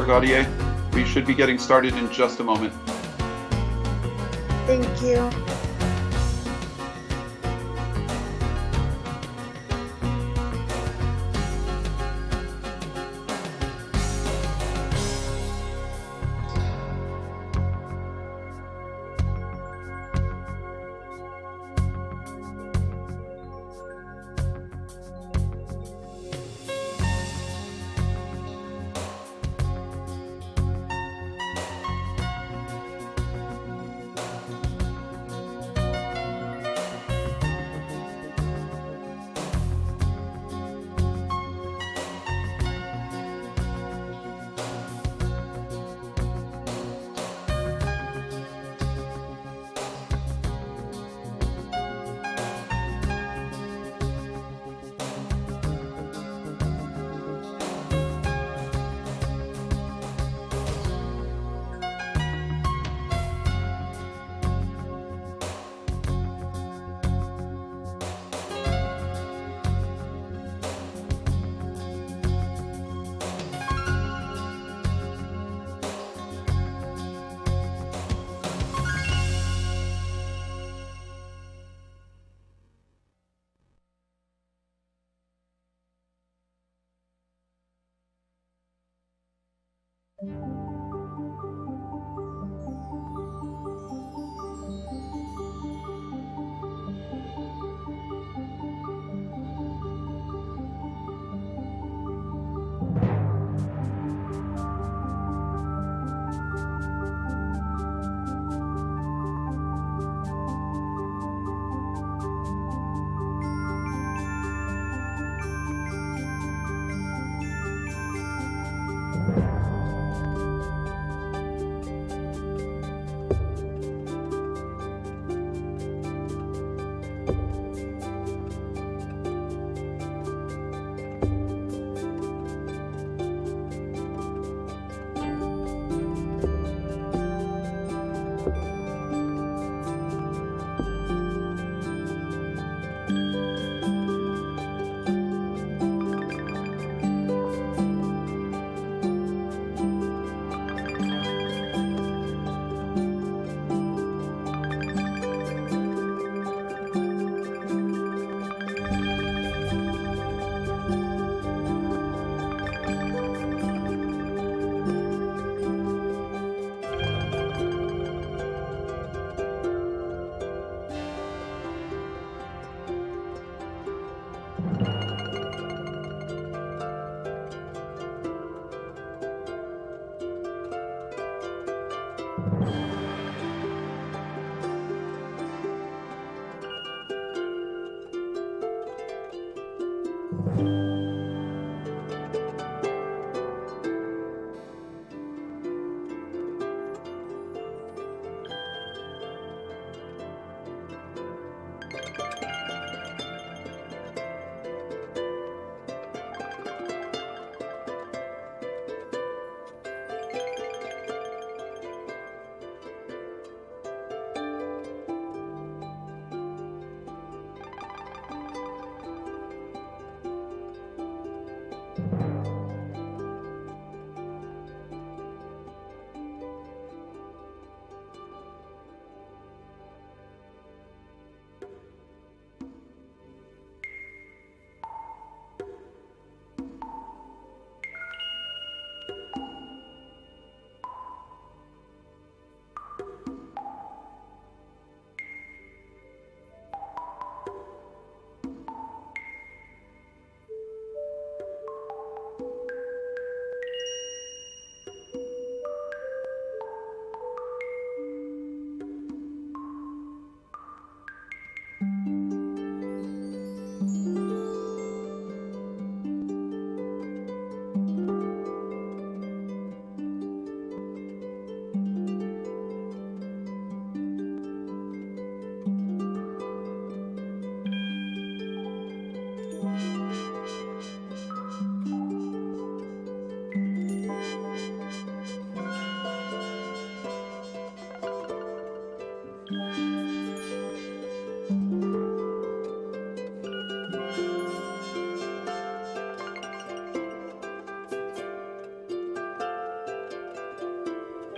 Gaudier. We should be getting started in just a moment. Thank you.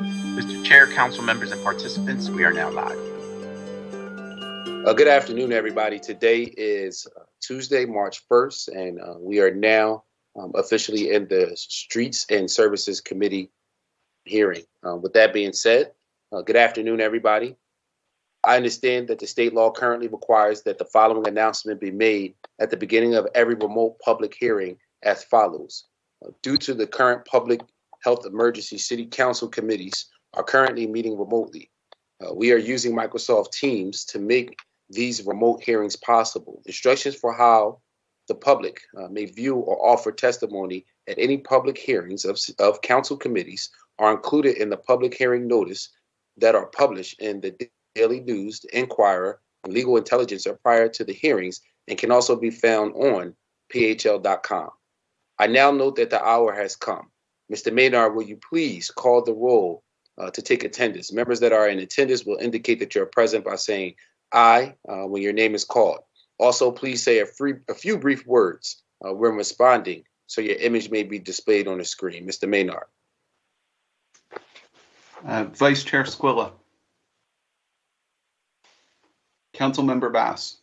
Mr. Chair, council members, and participants, we are now live. Good afternoon, everybody. Today is Tuesday, March 1st, and we are now officially in the Streets and Services Committee hearing. With that being said, good afternoon, everybody. I understand that the state law currently requires that the following announcement be made at the beginning of every remote public hearing as follows. Due to the current public health emergency, city council committees are currently meeting remotely. We are using Microsoft Teams to make these remote hearings possible. Instructions for how the public may view or offer testimony at any public hearings of council committees are included in the public hearing notice that are published in the Daily News, the Inquirer, and Legal Intelligencer prior to the hearings and can also be found on phl.com. I now note that the hour has come. Mr. Maynard, will you please call the roll to take attendance? Members that are in attendance will indicate that you're present by saying aye when your name is called. Also, please say a few brief words when responding so your image may be displayed on the screen. Mr. Maynard. Vice Chair Squilla. Councilmember Bass.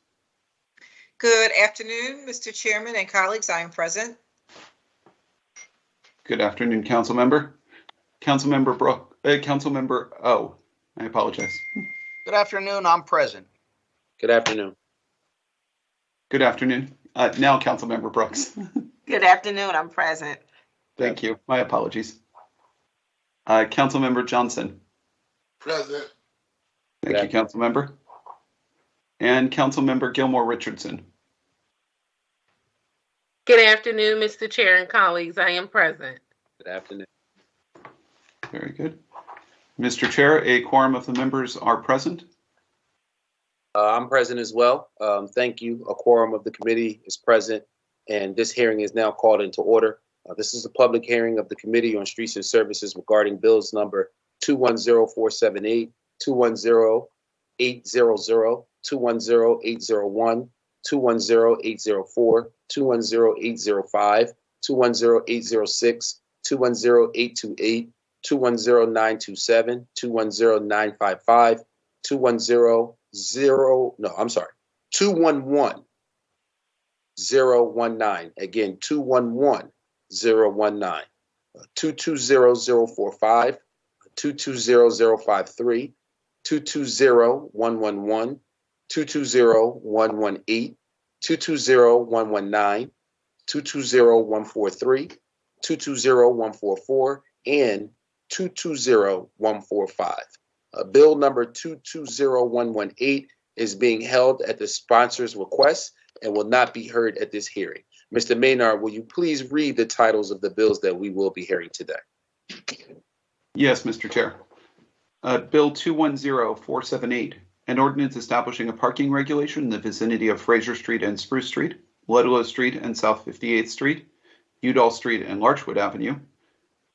Good afternoon, Mr. Chairman and colleagues. I am present. Good afternoon, Councilmember. Councilmember O. I apologize. Good afternoon. I'm present. Good afternoon. Good afternoon. Now, Councilmember Brooks. Good afternoon. I'm present. Thank you. My apologies. Councilmember Johnson. Present. Thank you, Councilmember. And Councilmember Gilmore Richardson. Good afternoon, Mr. Chair and colleagues. I am present. Good afternoon. Very good. Mr. Chair, a quorum of the members are present. I'm present as well. Thank you. A quorum of the committee is present, and this hearing is now called into order. This is a public hearing of the Committee on Streets and Services regarding bills number 210478, 210800, 210801, 210804, 210805, 210806, 210828, 210927, 210955, 211019. Again, 211019. 220045, 220053, 220111, 220118, 220119, 220143, 220144, and 220145. Bill number 220118 is being held at the sponsor's request and will not be heard at this hearing. Mr. Maynard, will you please read the titles of the bills that we will be hearing today? Yes, Mr. Chair. Bill 210478, an ordinance establishing a parking regulation in the vicinity of Fraser Street and Spruce Street, Ludlow Street and South 58th Street, Udall Street and Larchwood Avenue,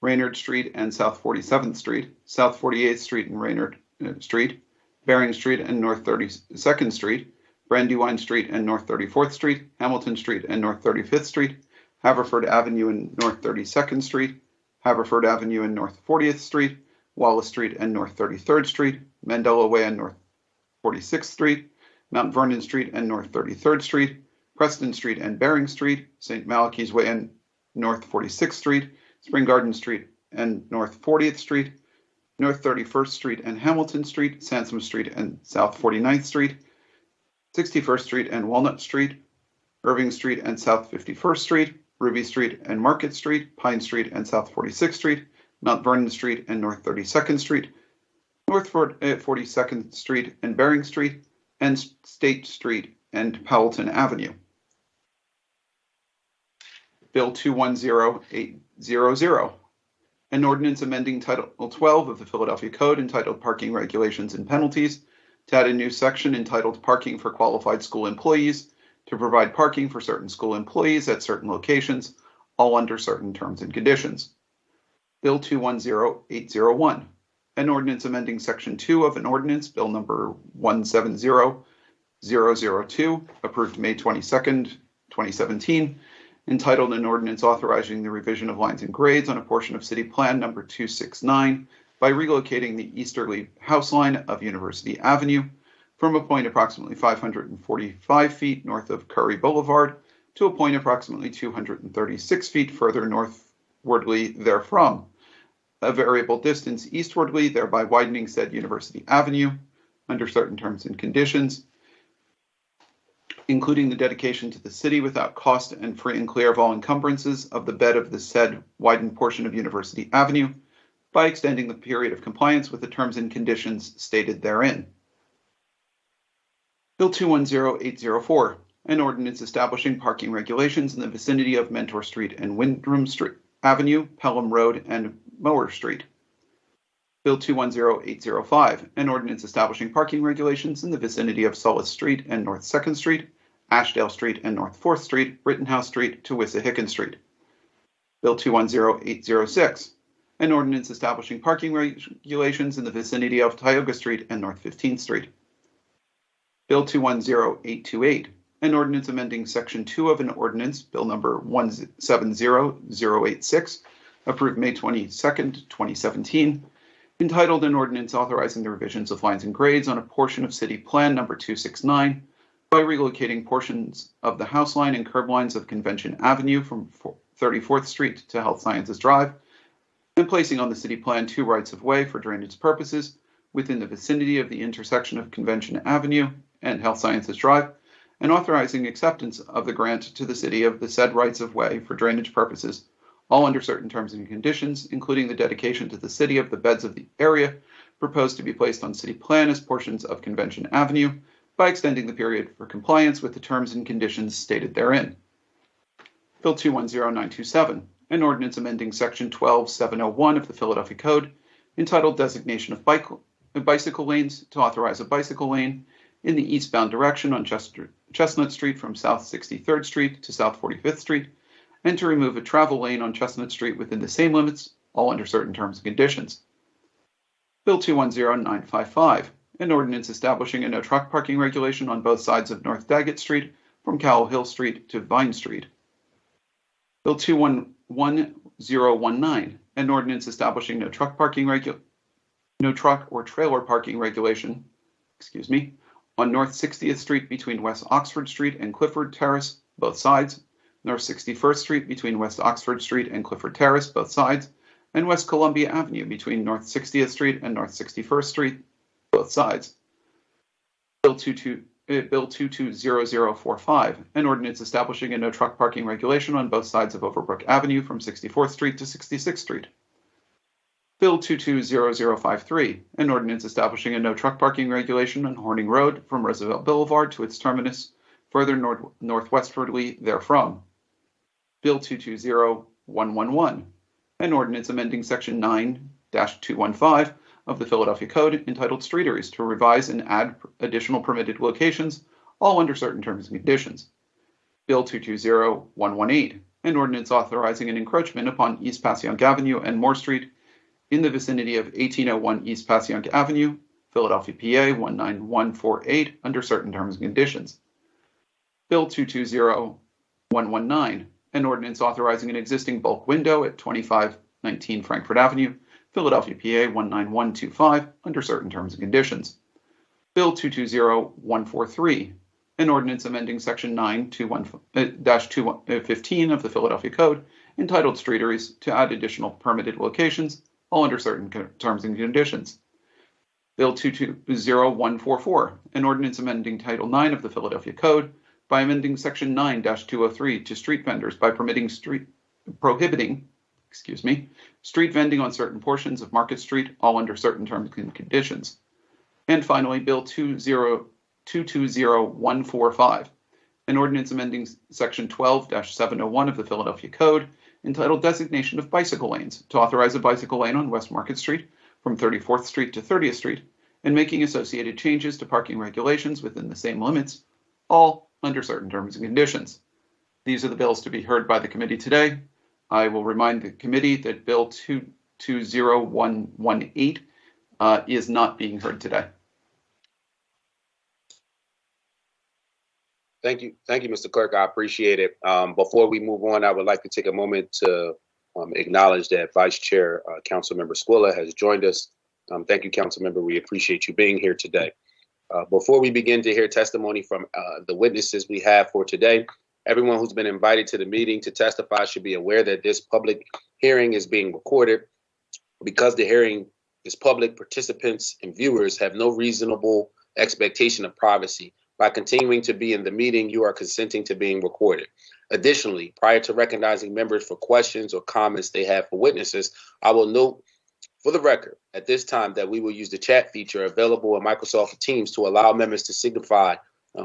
Raynard Street and South 47th Street, South 48th Street and Raynard Street, Bering Street and North 32nd Street, Brandywine Street and North 34th Street, Hamilton Street and North 35th Street, Haverford Avenue and North 32nd Street, Haverford Avenue and North 40th Street, Wallace Street and North 33rd Street, Mandela Way and North 46th Street, Mount Vernon Street and North 33rd Street, Preston Street and Bering Street, St. Malachy's Way and North 46th Street, Spring Garden Street and North 40th Street, North 31st Street and Hamilton Street, Sansom Street and South 49th Street, 61st Street and Walnut Street, Irving Street and South 51st Street, Ruby Street and Market Street, Pine Street and South 46th Street, Mount Vernon Street and North 32nd Street, North 42nd Street and Bering Street, and State Street and Powelton Avenue. Bill 210800, an ordinance amending Title 12 of the Philadelphia Code entitled Parking Regulations and Penalties to add a new section entitled Parking for Qualified School Employees to provide parking for certain school employees at certain locations, all under certain terms and conditions. Bill 210801, an ordinance amending Section 2 of an ordinance, Bill number 170002, approved May 22nd, 2017, entitled an ordinance authorizing the revision of lines and grades on a portion of City Plan number 269, by relocating the easterly house line of University Avenue from a point approximately 545 feet north of Curry Boulevard to a point approximately 236 feet further northwardly therefrom, a variable distance eastwardly, thereby widening said University Avenue under certain terms and conditions, including the dedication to the city without cost and free and clear of all encumbrances of the bed of the said widened portion of University Avenue by extending the period of compliance with the terms and conditions stated therein. Bill 210804, an ordinance establishing parking regulations in the vicinity of Mentor Street and Windham Street Avenue, Pelham Road, and Mower Street. Bill 210805, an ordinance establishing parking regulations in the vicinity of Sullis Street and North 2nd Street, Ashdale Street and North 4th Street, Rittenhouse Street to Wissahickon Street. Bill 210806, an ordinance establishing parking regulations in the vicinity of Tioga Street and North 15th Street. Bill 210828, an ordinance amending Section 2 of an ordinance, Bill number 170086, approved May 22nd, 2017, entitled an ordinance authorizing the revisions of lines and grades on a portion of City Plan number 269 by relocating portions of the house line and curb lines of Convention Avenue from 34th Street to Health Sciences Drive, and placing on the City Plan 2 rights of way for drainage purposes within the vicinity of the intersection of Convention Avenue and Health Sciences Drive, and authorizing acceptance of the grant to the city of the said rights of way for drainage purposes, all under certain terms and conditions, including the dedication to the city of the beds of the area proposed to be placed on city plan as portions of Convention Avenue by extending the period for compliance with the terms and conditions stated therein. Bill 210927, an ordinance amending Section 12701 of the Philadelphia Code, entitled Designation of Bicycle Lanes, to authorize a bicycle lane in the eastbound direction on Chestnut Street from South 63rd Street to South 45th Street, and to remove a travel lane on Chestnut Street within the same limits, all under certain terms and conditions. Bill 210955, an ordinance establishing a no truck parking regulation on both sides of North Daggett Street from Cowell Hill Street to Vine Street. Bill 211019, an ordinance establishing no truck or trailer parking regulation, on North 60th Street between West Oxford Street and Clifford Terrace, both sides, North 61st Street between West Oxford Street and Clifford Terrace, both sides, and West Columbia Avenue between North 60th Street and North 61st Street, both sides. Bill 220045, an ordinance establishing a no truck parking regulation on both sides of Overbrook Avenue from 64th Street to 66th Street. Bill 220053, an ordinance establishing a no truck parking regulation on Horning Road from Roosevelt Boulevard to its terminus, further northwestwardly therefrom. Bill 220111, an ordinance amending Section 9-215 of the Philadelphia Code entitled Streeteries to revise and add additional permitted locations, all under certain terms and conditions. Bill 220118, an ordinance authorizing an encroachment upon East Passyunk Avenue and Moore Street in the vicinity of 1801 East Passyunk Avenue, Philadelphia, PA 19148, under certain terms and conditions. Bill 220119, an ordinance authorizing an existing bulk window at 2519 Frankfurt Avenue, Philadelphia, PA 19125, under certain terms and conditions. Bill 220143, an ordinance amending Section 9-215 of the Philadelphia Code entitled Streeteries to add additional permitted locations, all under certain terms and conditions. Bill 220144, an ordinance amending Title 9 of the Philadelphia Code by amending Section 9-203 to street vendors by prohibiting street vending on certain portions of Market Street, all under certain terms and conditions. And finally, Bill 220145, an ordinance amending Section 12-701 of the Philadelphia Code entitled Designation of Bicycle Lanes to authorize a bicycle lane on West Market Street from 34th Street to 30th Street and making associated changes to parking regulations within the same limits, all under certain terms and conditions. These are the bills to be heard by the committee today. I will remind the committee that Bill 220118 is not being heard today. Thank you, Mr. Clerk. I appreciate it. Before we move on, I would like to take a moment to acknowledge that Vice Chair Councilmember Squilla has joined us. Thank you, Councilmember. We appreciate you being here today. Before we begin to hear testimony from the witnesses we have for today, everyone who's been invited to the meeting to testify should be aware that this public hearing is being recorded. Because the hearing is public, participants and viewers have no reasonable expectation of privacy. By continuing to be in the meeting, you are consenting to being recorded. Additionally, prior to recognizing members for questions or comments they have for witnesses, I will note for the record at this time that we will use the chat feature available in Microsoft Teams to allow members to signify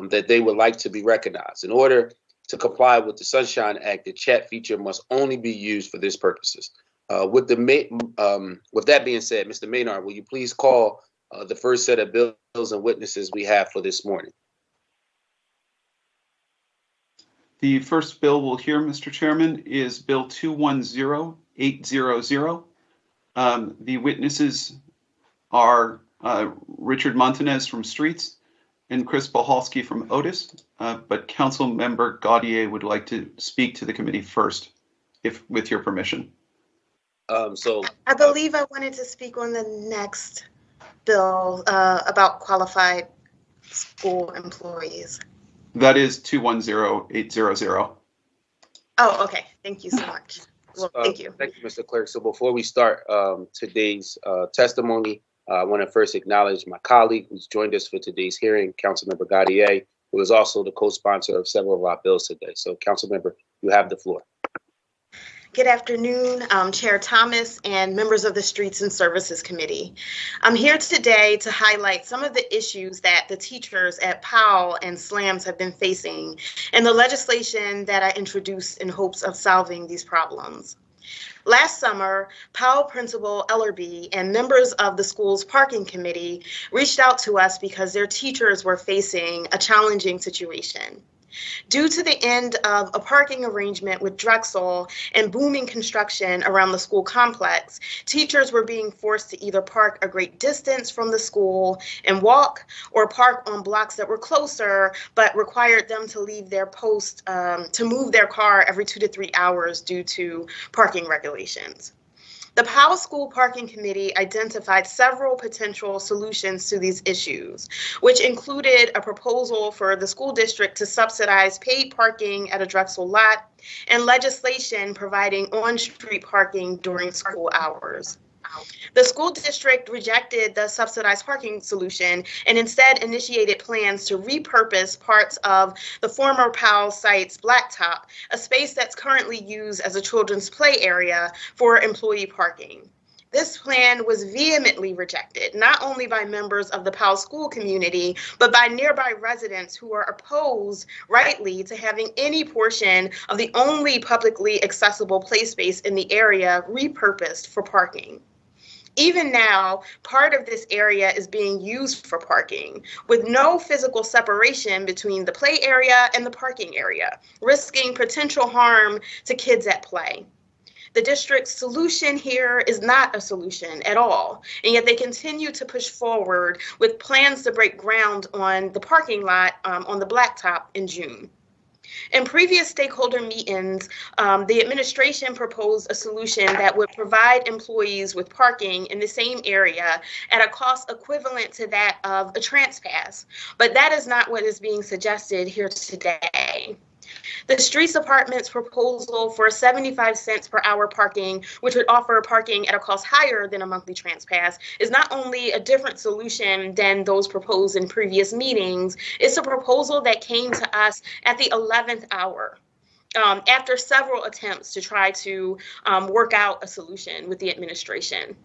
that they would like to be recognized. In order to comply with the Sunshine Act, the chat feature must only be used for this purposes. With that being said, Mr. Maynard, will you please call the first set of bills and witnesses we have for this morning? The first bill we'll hear, Mr. Chairman, is Bill 210800. The witnesses are Richard Montanez from Streets and Chris Bohalski from Otis, but Councilmember Gaudier would like to speak to the committee first, if with your permission. I believe I wanted to speak on the next bill about qualified school employees. That is 210800. Oh, okay. Thank you so much. Well, thank you. Thank you, Mr. Clerk. So before we start today's testimony, I want to first acknowledge my colleague who's joined us for today's hearing, Councilmember Gaudier, who is also the co-sponsor of several of our bills today. So, Councilmember, you have the floor. Good afternoon, Chair Thomas and members of the Streets and Services Committee. I'm here today to highlight some of the issues that the teachers at Powell and SLAMS have been facing and the legislation that I introduced in hopes of solving these problems. Last summer, Powell Principal Ellerby and members of the school's parking committee reached out to us because their teachers were facing a challenging situation. Due to the end of a parking arrangement with Drexel and booming construction around the school complex, teachers were being forced to either park a great distance from the school and walk, or park on blocks that were closer but required them to leave their post to move their car every 2 to 3 hours due to parking regulations. The Powell School Parking Committee identified several potential solutions to these issues, which included a proposal for the school district to subsidize paid parking at a Drexel lot and legislation providing on-street parking during school hours. The school district rejected the subsidized parking solution and instead initiated plans to repurpose parts of the former Powell site's blacktop, a space that's currently used as a children's play area, for employee parking. This plan was vehemently rejected, not only by members of the Powell school community, but by nearby residents who are opposed, rightly, to having any portion of the only publicly accessible play space in the area repurposed for parking. Even now, part of this area is being used for parking, with no physical separation between the play area and the parking area, risking potential harm to kids at play. The district's solution here is not a solution at all, and yet they continue to push forward with plans to break ground on the parking lot on the blacktop in June. In previous stakeholder meetings, the administration proposed a solution that would provide employees with parking in the same area at a cost equivalent to that of a trans pass, but that is not what is being suggested here today. The Streets Department's proposal for 75 cents per hour parking, which would offer parking at a cost higher than a monthly trans pass, is not only a different solution than those proposed in previous meetings, it's a proposal that came to us at the 11th hour. After several attempts to try to work out a solution with the administration.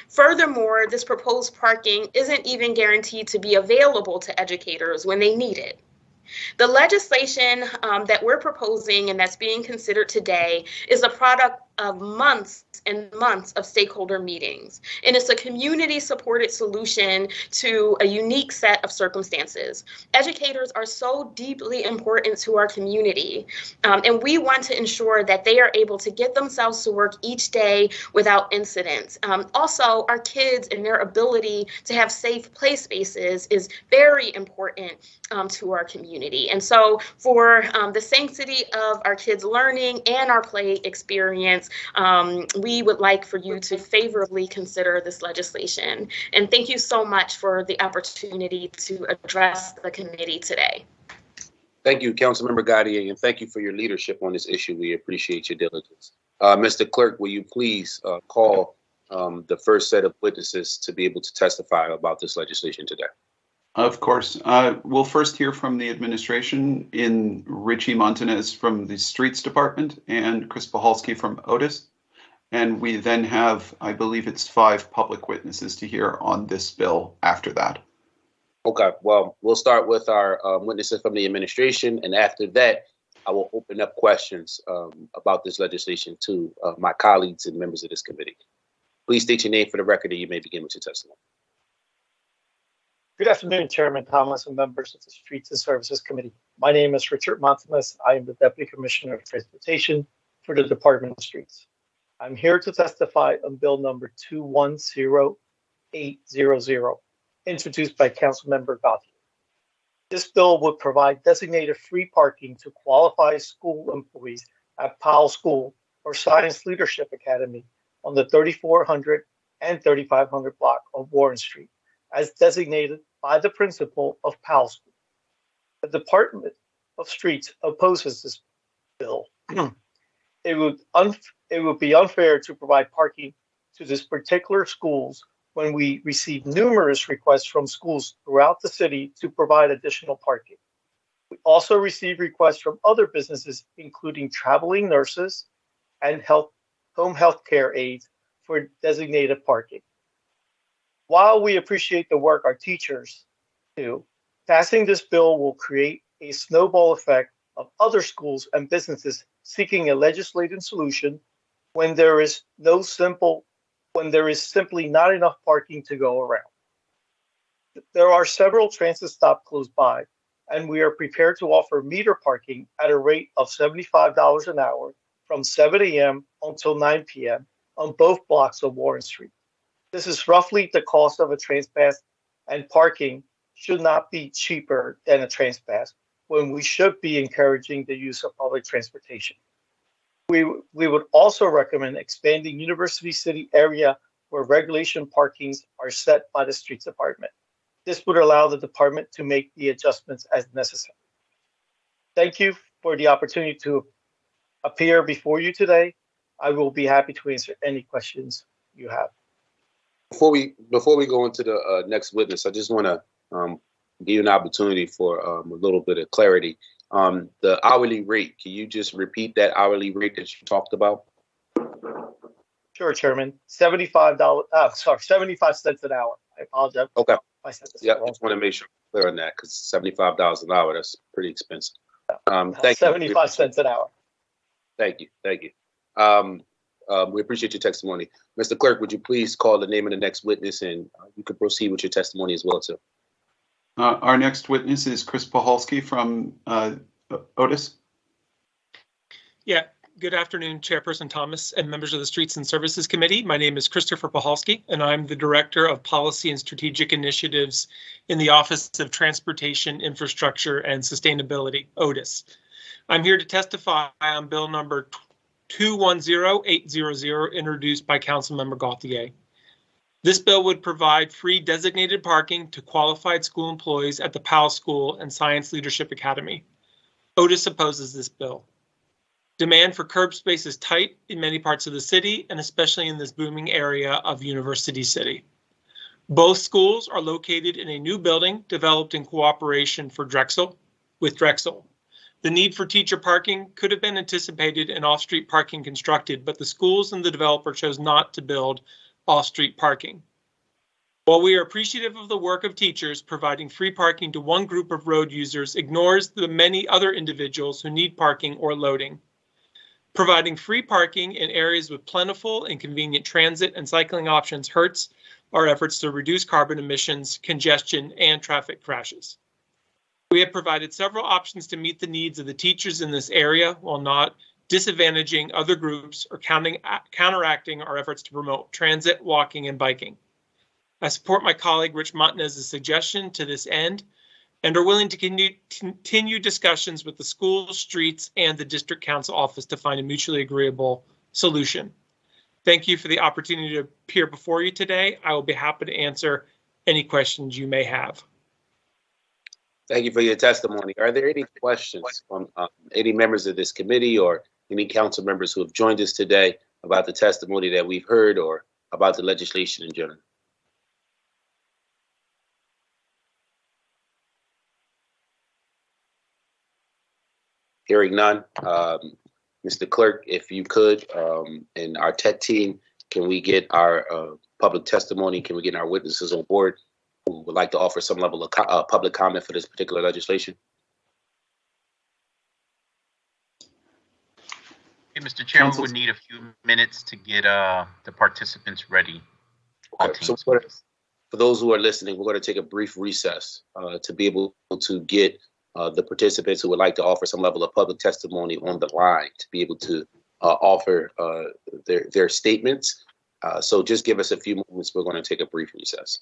Furthermore, this proposed parking isn't even guaranteed to be available to educators when they need it. The legislation that we're proposing and that's being considered today is a product of months and months of stakeholder meetings. And it's a community-supported solution to a unique set of circumstances. Educators are so deeply important to our community, and we want to ensure that they are able to get themselves to work each day without incidents. Also, our kids and their ability to have safe play spaces is very important to our community. And so for the sanctity of our kids' learning and our play experience, parents, we would like for you to favorably consider this legislation. And thank you so much for the opportunity to address the committee today. Thank you, Councilmember Gaudier, and thank you for your leadership on this issue. We appreciate your diligence. Mr. Clerk, will you please call the first set of witnesses to be able to testify about this legislation today? Of course. We'll first hear from the administration in Richie Montanez from the Streets Department and Chris Pahalski from Otis. And we then have, I believe it's 5 public witnesses to hear on this bill after that. Okay, well, we'll start with our witnesses from the administration, and after that, I will open up questions about this legislation to my colleagues and members of this committee. Please state your name for the record, and you may begin with your testimony. Good afternoon, Chairman Thomas and members of the Streets and Services Committee. My name is Richard Montanez. I am the Deputy Commissioner of Transportation for the Department of Streets. I'm here to testify on Bill number 210800, introduced by Councilmember Gauthier. This bill would provide designated free parking to qualified school employees at Powell School or Science Leadership Academy on the 3400 and 3500 block of Warren Street, as designated by the principal of Powell School. The Department of Streets opposes this bill. It would be unfair to provide parking to this particular schools when we receive numerous requests from schools throughout the city to provide additional parking. We also receive requests from other businesses, including traveling nurses and home health care aides for designated parking. While we appreciate the work our teachers do, passing this bill will create a snowball effect of other schools and businesses seeking a legislative solution when there is simply not enough parking to go around. There are several transit stops close by, and we are prepared to offer meter parking at a rate of $75 an hour from 7 a.m. until 9 p.m. on both blocks of Warren Street. This is roughly the cost of a TransPass, and parking should not be cheaper than a TransPass when we should be encouraging the use of public transportation. We would also recommend expanding University City area where regulation parkings are set by the Streets Department. This would allow the department to make the adjustments as necessary. Thank you for the opportunity to appear before you today. I will be happy to answer any questions you have. Before we go into the next witness, I just want to give you an opportunity for a little bit of clarity. The hourly rate, can you just repeat that hourly rate that you talked about? Sure, Chairman. $75 cents an hour. I apologize. Okay. I said this Yeah, wrong. just want to make sure I'm clear on that because $75 an hour, that's pretty expensive. Thank you. 75 cents an hour. Thank you. We appreciate your testimony. Mr. Clerk, would you please call the name of the next witness, and you could proceed with your testimony as well, too. Our next witness is Chris Pahalski from Otis. Yeah, good afternoon, Chairperson Thomas and members of the Streets and Services Committee. My name is Christopher Pahalski, and I'm the Director of Policy and Strategic Initiatives in the Office of Transportation, Infrastructure, and Sustainability, Otis. I'm here to testify on Bill number 210800, introduced by Councilmember Gauthier. This bill would provide free designated parking to qualified school employees at the Powell School and Science Leadership Academy. Otis opposes this bill. Demand for curb space is tight in many parts of the city, and especially in this booming area of University City. Both schools are located in a new building developed in cooperation with Drexel. The need for teacher parking could have been anticipated and off-street parking constructed, but the schools and the developer chose not to build off-street parking. While we are appreciative of the work of teachers, providing free parking to one group of road users ignores the many other individuals who need parking or loading. Providing free parking in areas with plentiful and convenient transit and cycling options hurts our efforts to reduce carbon emissions, congestion, and traffic crashes. We have provided several options to meet the needs of the teachers in this area while not disadvantaging other groups or counteracting our efforts to promote transit, walking, and biking. I support my colleague Rich Montanez's suggestion to this end and are willing to continue discussions with the schools, streets, and the district council office to find a mutually agreeable solution. Thank you for the opportunity to appear before you today. I will be happy to answer any questions you may have. Thank you for your testimony. Are there any questions from any members of this committee or any council members who have joined us today about the testimony that we've heard or about the legislation in general? Hearing none, Mr. Clerk, if you could, and our tech team, can we get our public testimony? Can we get our witnesses on board who would like to offer some level of public comment for this particular legislation? Hey, Mr. Chair, Council- we would need a few minutes to get the participants ready. on Okay, so Teams. for those who are listening, we're going to take a brief recess to be able to get the participants who would like to offer some level of public testimony on the line to be able to offer their statements. So just give us a few moments. We're going to take a brief recess.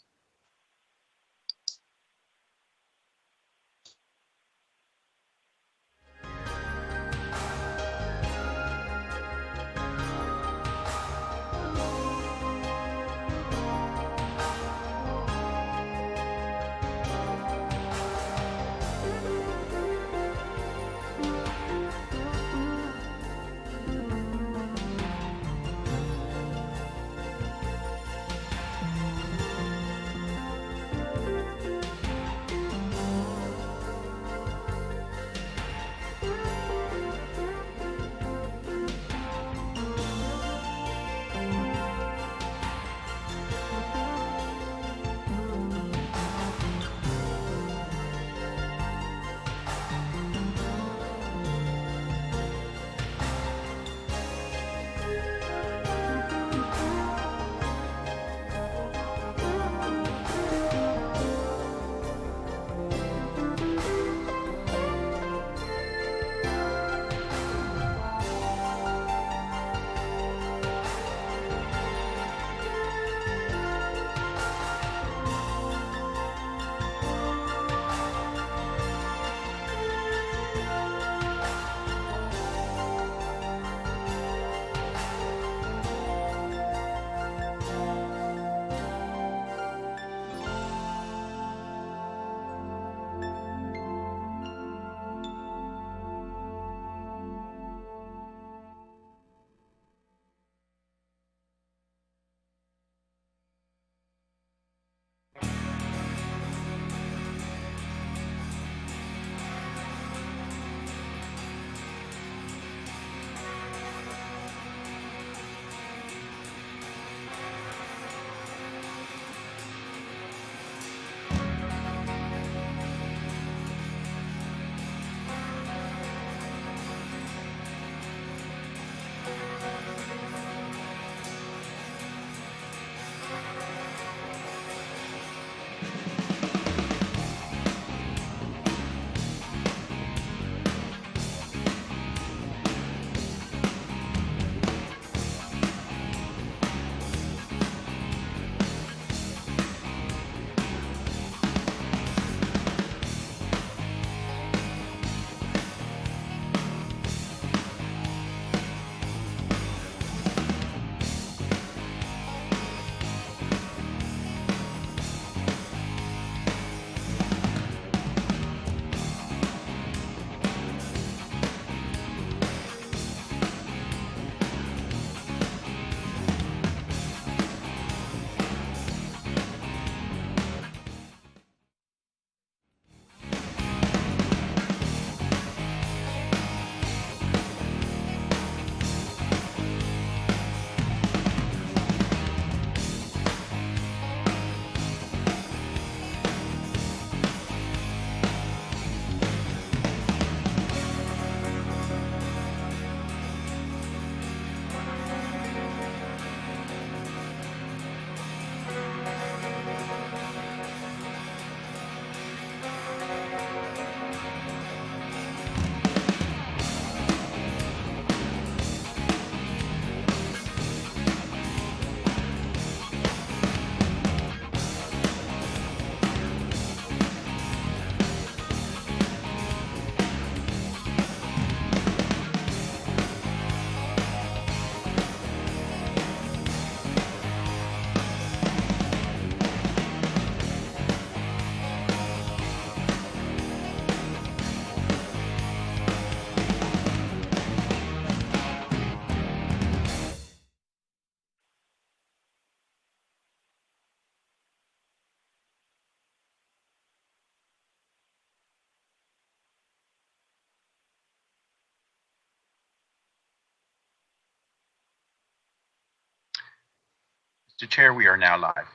Mr. Chair, we are now live.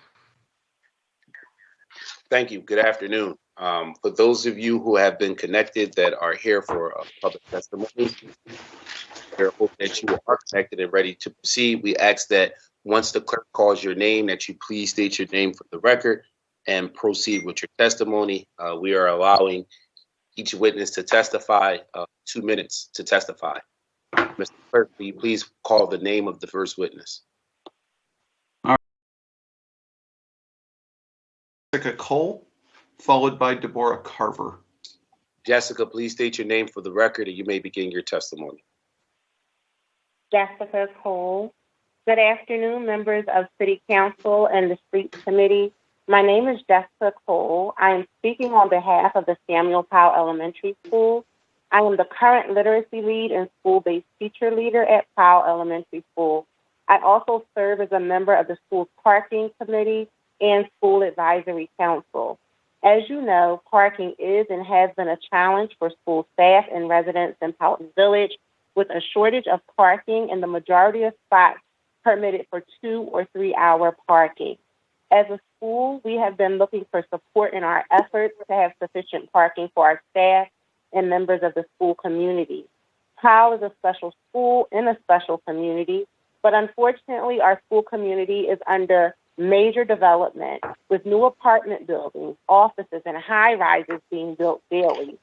Thank you. Good afternoon. For those of you who have been connected that are here for public testimony, we hope that you are connected and ready to proceed. We ask that once the clerk calls your name, that you please state your name for the record and proceed with your testimony. We are allowing each witness to testify 2 minutes to testify. Mr. Clerk, will you please call the name of the first witness? Jessica Cole, followed by Deborah Carver. Jessica, please state your name for the record and you may begin your testimony. Jessica Cole. Good afternoon, members of City Council and the Streets Committee. My name is Jessica Cole. I am speaking on behalf of the Samuel Powell Elementary School. I am the current literacy lead and school-based teacher leader at Powell Elementary School. I also serve as a member of the school's parking committee and school advisory council. As you know, parking is and has been a challenge for school staff and residents in Powell Village, with a shortage of parking and the majority of spots permitted for 2 or 3 hour parking. As a school, we have been looking for support in our efforts to have sufficient parking for our staff and members of the school community. Powell is a special school in a special community, but unfortunately, our school community is under major development with new apartment buildings, offices, and high-rises being built daily.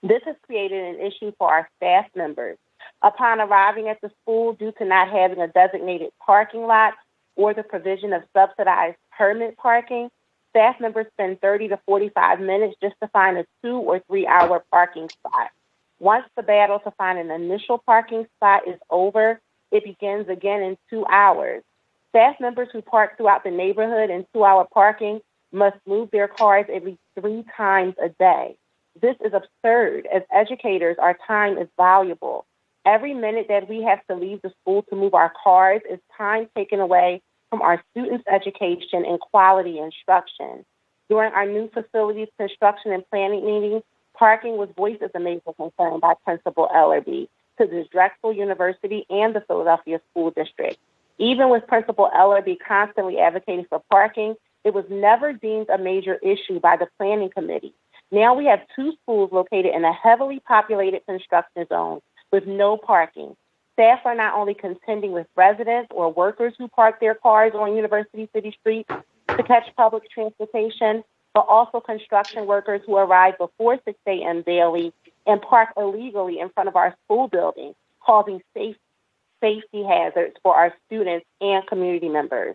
This has created an issue for our staff members. Upon arriving at the school, due to not having a designated parking lot or the provision of subsidized permit parking, staff members spend 30 to 45 minutes just to find a 2 or 3 hour parking spot. Once the battle to find an initial parking spot is over, it begins again in 2 hours. Staff members who park throughout the neighborhood in 2 hour parking must move their cars at least 3 times a day. This is absurd. As educators, our time is valuable. Every minute that we have to leave the school to move our cars is time taken away from our students' education and quality instruction. During our new facilities construction and planning meetings, parking was voiced as a major concern by Principal Ellerby to the Drexel University and the Philadelphia School District. Even with Principal Ellerby constantly advocating for parking, it was never deemed a major issue by the planning committee. Now we have 2 schools located in a heavily populated construction zone with no parking. Staff are not only contending with residents or workers who park their cars on University City Street to catch public transportation, but also construction workers who arrive before 6 a.m. daily and park illegally in front of our school building, causing safety hazards for our students and community members.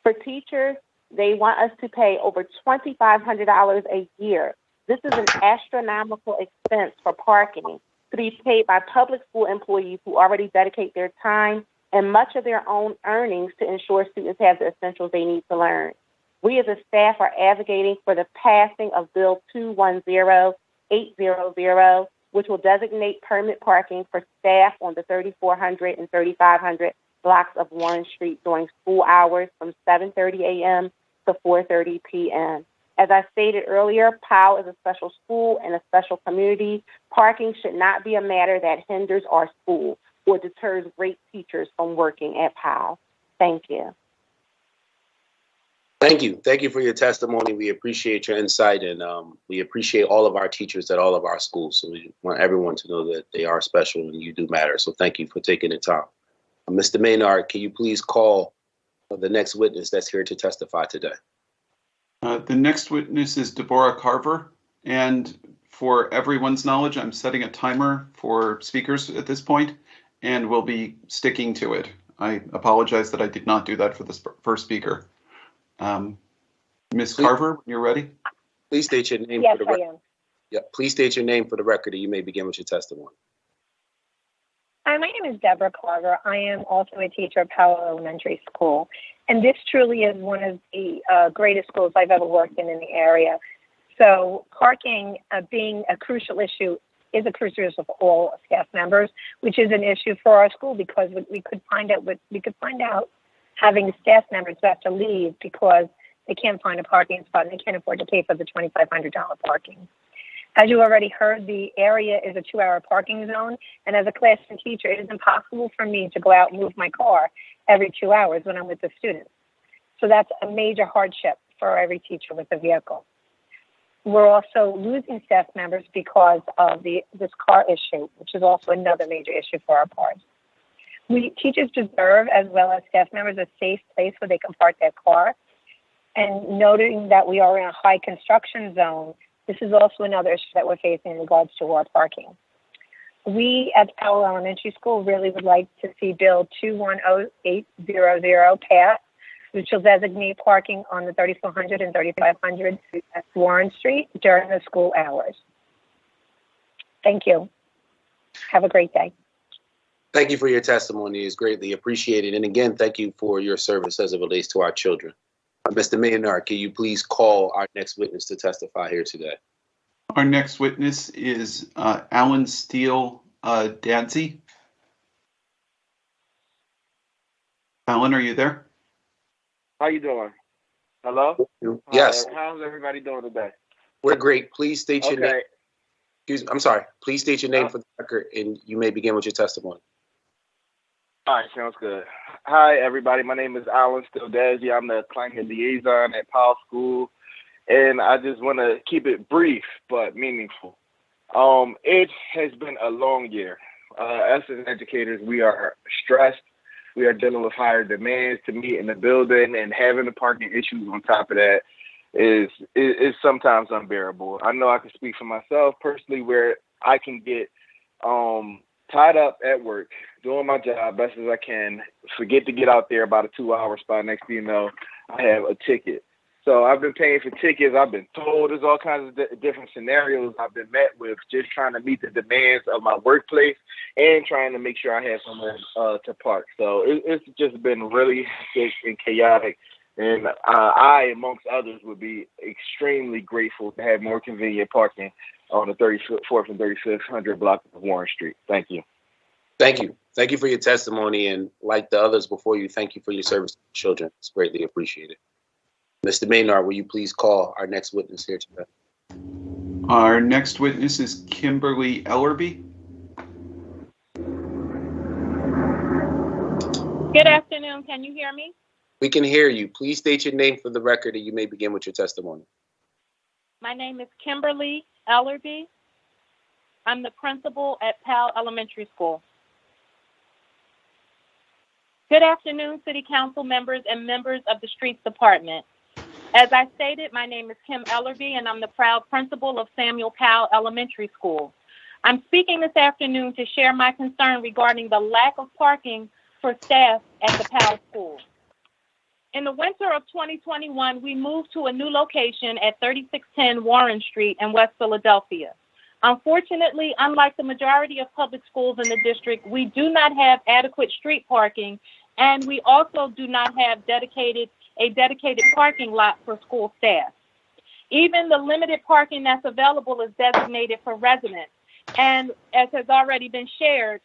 For teachers, they want us to pay over $2,500 a year. This is an astronomical expense for parking to be paid by public school employees who already dedicate their time and much of their own earnings to ensure students have the essentials they need to learn. We as a staff are advocating for the passing of Bill 210800, which will designate permit parking for staff on the 3400 and 3500 blocks of Warren Street during school hours from 7:30 a.m. to 4:30 p.m. As I stated earlier, Powell is a special school and a special community. Parking should not be a matter that hinders our school or deters great teachers from working at Powell. Thank you. Thank you. Thank you for your testimony. We appreciate your insight, and we appreciate all of our teachers at all of our schools. So we want everyone to know that they are special and you do matter. So thank you for taking the time. Mr. Maynard, can you please call the next witness that's here to testify today? The next witness is Deborah Carver, and for everyone's knowledge, I'm setting a timer for speakers at this point, and we'll be sticking to it. I apologize that I did not do that for the first speaker. Ms. Carver, when you're ready. Please state your name Yes, for the record. I am. Yeah, please state your name for the record, and you may begin with your testimony. Hi, my name is Deborah Carver. I am also a teacher at Powell Elementary School, and this truly is one of the greatest schools I've ever worked in the area. So parking being a crucial issue is a crucial issue for all staff members, which is an issue for our school because we could find out having staff members who have to leave because they can't find a parking spot and they can't afford to pay for the $2,500 parking. As you already heard, the area is a 2-hour parking zone, and as a classroom teacher, it is impossible for me to go out and move my car every 2 hours when I'm with the students. So that's a major hardship for every teacher with a vehicle. We're also losing staff members because of this car issue, which is also another major issue for our cars. Teachers deserve, as well as staff members, a safe place where they can park their car. And noting that we are in a high construction zone, this is also another issue that we're facing in regards to our parking. We at Powell Elementary School really would like to see Bill 210800 pass, which will designate parking on the 3400 and 3500 Warren Street during the school hours. Thank you. Have a great day. Thank you for your testimony. It's greatly appreciated. And again, thank you for your service as it relates to our children. Mr. Maynard, can you please call our next witness to testify here today? Our next witness is Alan Steele Dancy. Alan, are you there? How you doing? Hello? Yes. How's everybody doing today? We're great. Please state your name. Okay. Excuse me. I'm sorry. Please state your name for the record, and you may begin with your testimony. All right, sounds good. Hi, everybody. My name is Alan Stildazzi. I'm the climate liaison at Powell School, and I just want to keep it brief but meaningful. It has been a long year. Us as educators, we are stressed. We are dealing with higher demands to meet in the building, and having the parking issues on top of that is sometimes unbearable. I know I can speak for myself personally, where I can get tied up at work, doing my job best as I can, forget to get out there about a 2-hour spot. Next thing you know, I have a ticket. So I've been paying for tickets. I've been told there's all kinds of different scenarios I've been met with, just trying to meet the demands of my workplace and trying to make sure I have somewhere to park. So it's just been really hectic and chaotic. And I, amongst others, would be extremely grateful to have more convenient parking on the 34th and 3500 block of Warren Street. Thank you. Thank you. Thank you for your testimony. And like the others before you, thank you for your service to children. It's greatly appreciated. Mr. Maynard, will you please call our next witness here today? Our next witness is Kimberly Ellerby. Good afternoon. Can you hear me? We can hear you. Please state your name for the record, and you may begin with your testimony. My name is Kimberly Ellerby. I'm the principal at Powell Elementary School. Good afternoon, City Council members and members of the Streets Department. As I stated, my name is Kim Ellerby, and I'm the proud principal of Samuel Powell Elementary School. I'm speaking this afternoon to share my concern regarding the lack of parking for staff at the Powell School. In the winter of 2021, we moved to a new location at 3610 Warren Street in West Philadelphia. Unfortunately, unlike the majority of public schools in the district, we do not have adequate street parking, and we also do not have a dedicated parking lot for school staff. Even the limited parking that's available is designated for residents, and as has already been shared,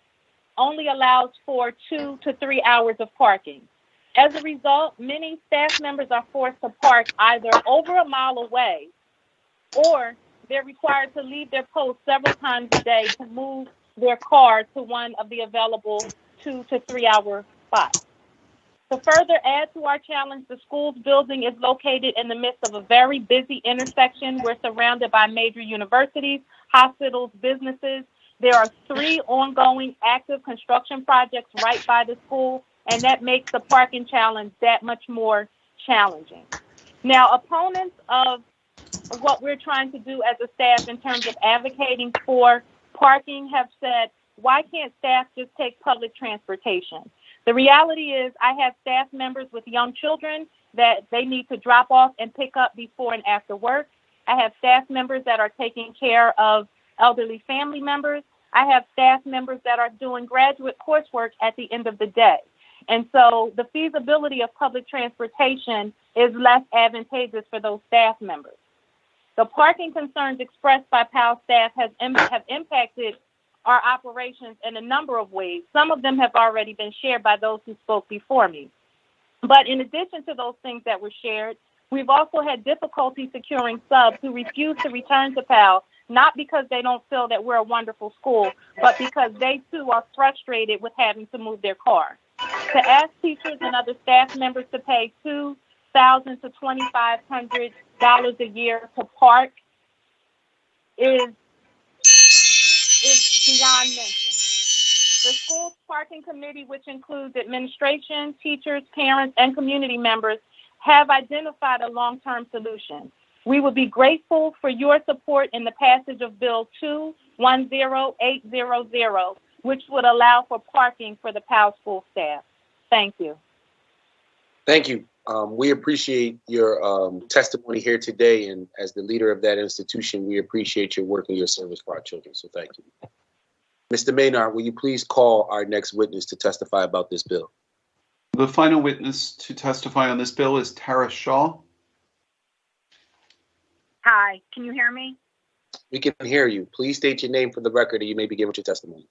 only allows for 2 to 3 hours of parking. As a result, many staff members are forced to park either over a mile away, or they're required to leave their post several times a day to move their car to one of the available 2 to 3 hour spots. To further add to our challenge, the school's building is located in the midst of a very busy intersection. We're surrounded by major universities, hospitals, businesses. There are 3 ongoing active construction projects right by the school, and that makes the parking challenge that much more challenging. Now, opponents of what we're trying to do as a staff in terms of advocating for parking have said, why can't staff just take public transportation? The reality is I have staff members with young children that they need to drop off and pick up before and after work. I have staff members that are taking care of elderly family members. I have staff members that are doing graduate coursework at the end of the day. And so the feasibility of public transportation is less advantageous for those staff members. The parking concerns expressed by Powell staff have impacted our operations in a number of ways. Some of them have already been shared by those who spoke before me. But in addition to those things that were shared, we've also had difficulty securing subs who refuse to return to Powell, not because they don't feel that we're a wonderful school, but because they too are frustrated with having to move their car. To ask teachers and other staff members to pay $2,000 $2,000 to $2,500 a year to park is beyond mention. The school parking committee, which includes administration, teachers, parents, and community members, have identified a long-term solution. We would be grateful for your support in the passage of Bill 210800, which would allow for parking for the Powell School staff. Thank you. Thank you. We appreciate your testimony here today, and as the leader of that institution, we appreciate your work and your service for our children, so thank you. Mr. Maynard, will you please call our next witness to testify about this bill? The final witness to testify on this bill is Tara Shaw. Hi, can you hear me? We can hear you. Please state your name for the record, and you may begin with your testimony.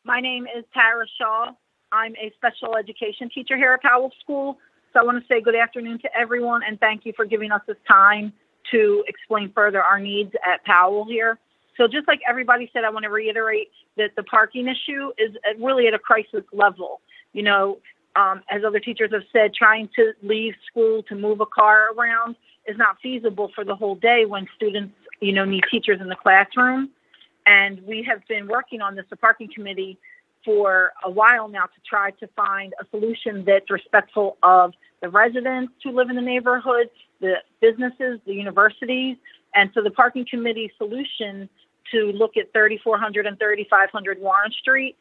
My name is Tara Shaw. I'm a special education teacher here at Powell School. So I want to say good afternoon to everyone and thank you for giving us this time to explain further our needs at Powell here. So just like everybody said, I want to reiterate that the parking issue is really at a crisis level. You know, as other teachers have said, trying to leave school to move a car around is not feasible for the whole day when students, you know, need teachers in the classroom. And we have been working on this, the parking committee, for a while now to try to find a solution that's respectful of the residents who live in the neighborhood, the businesses, the universities. And so the parking committee solution to look at 3400 and 3500 Warren Street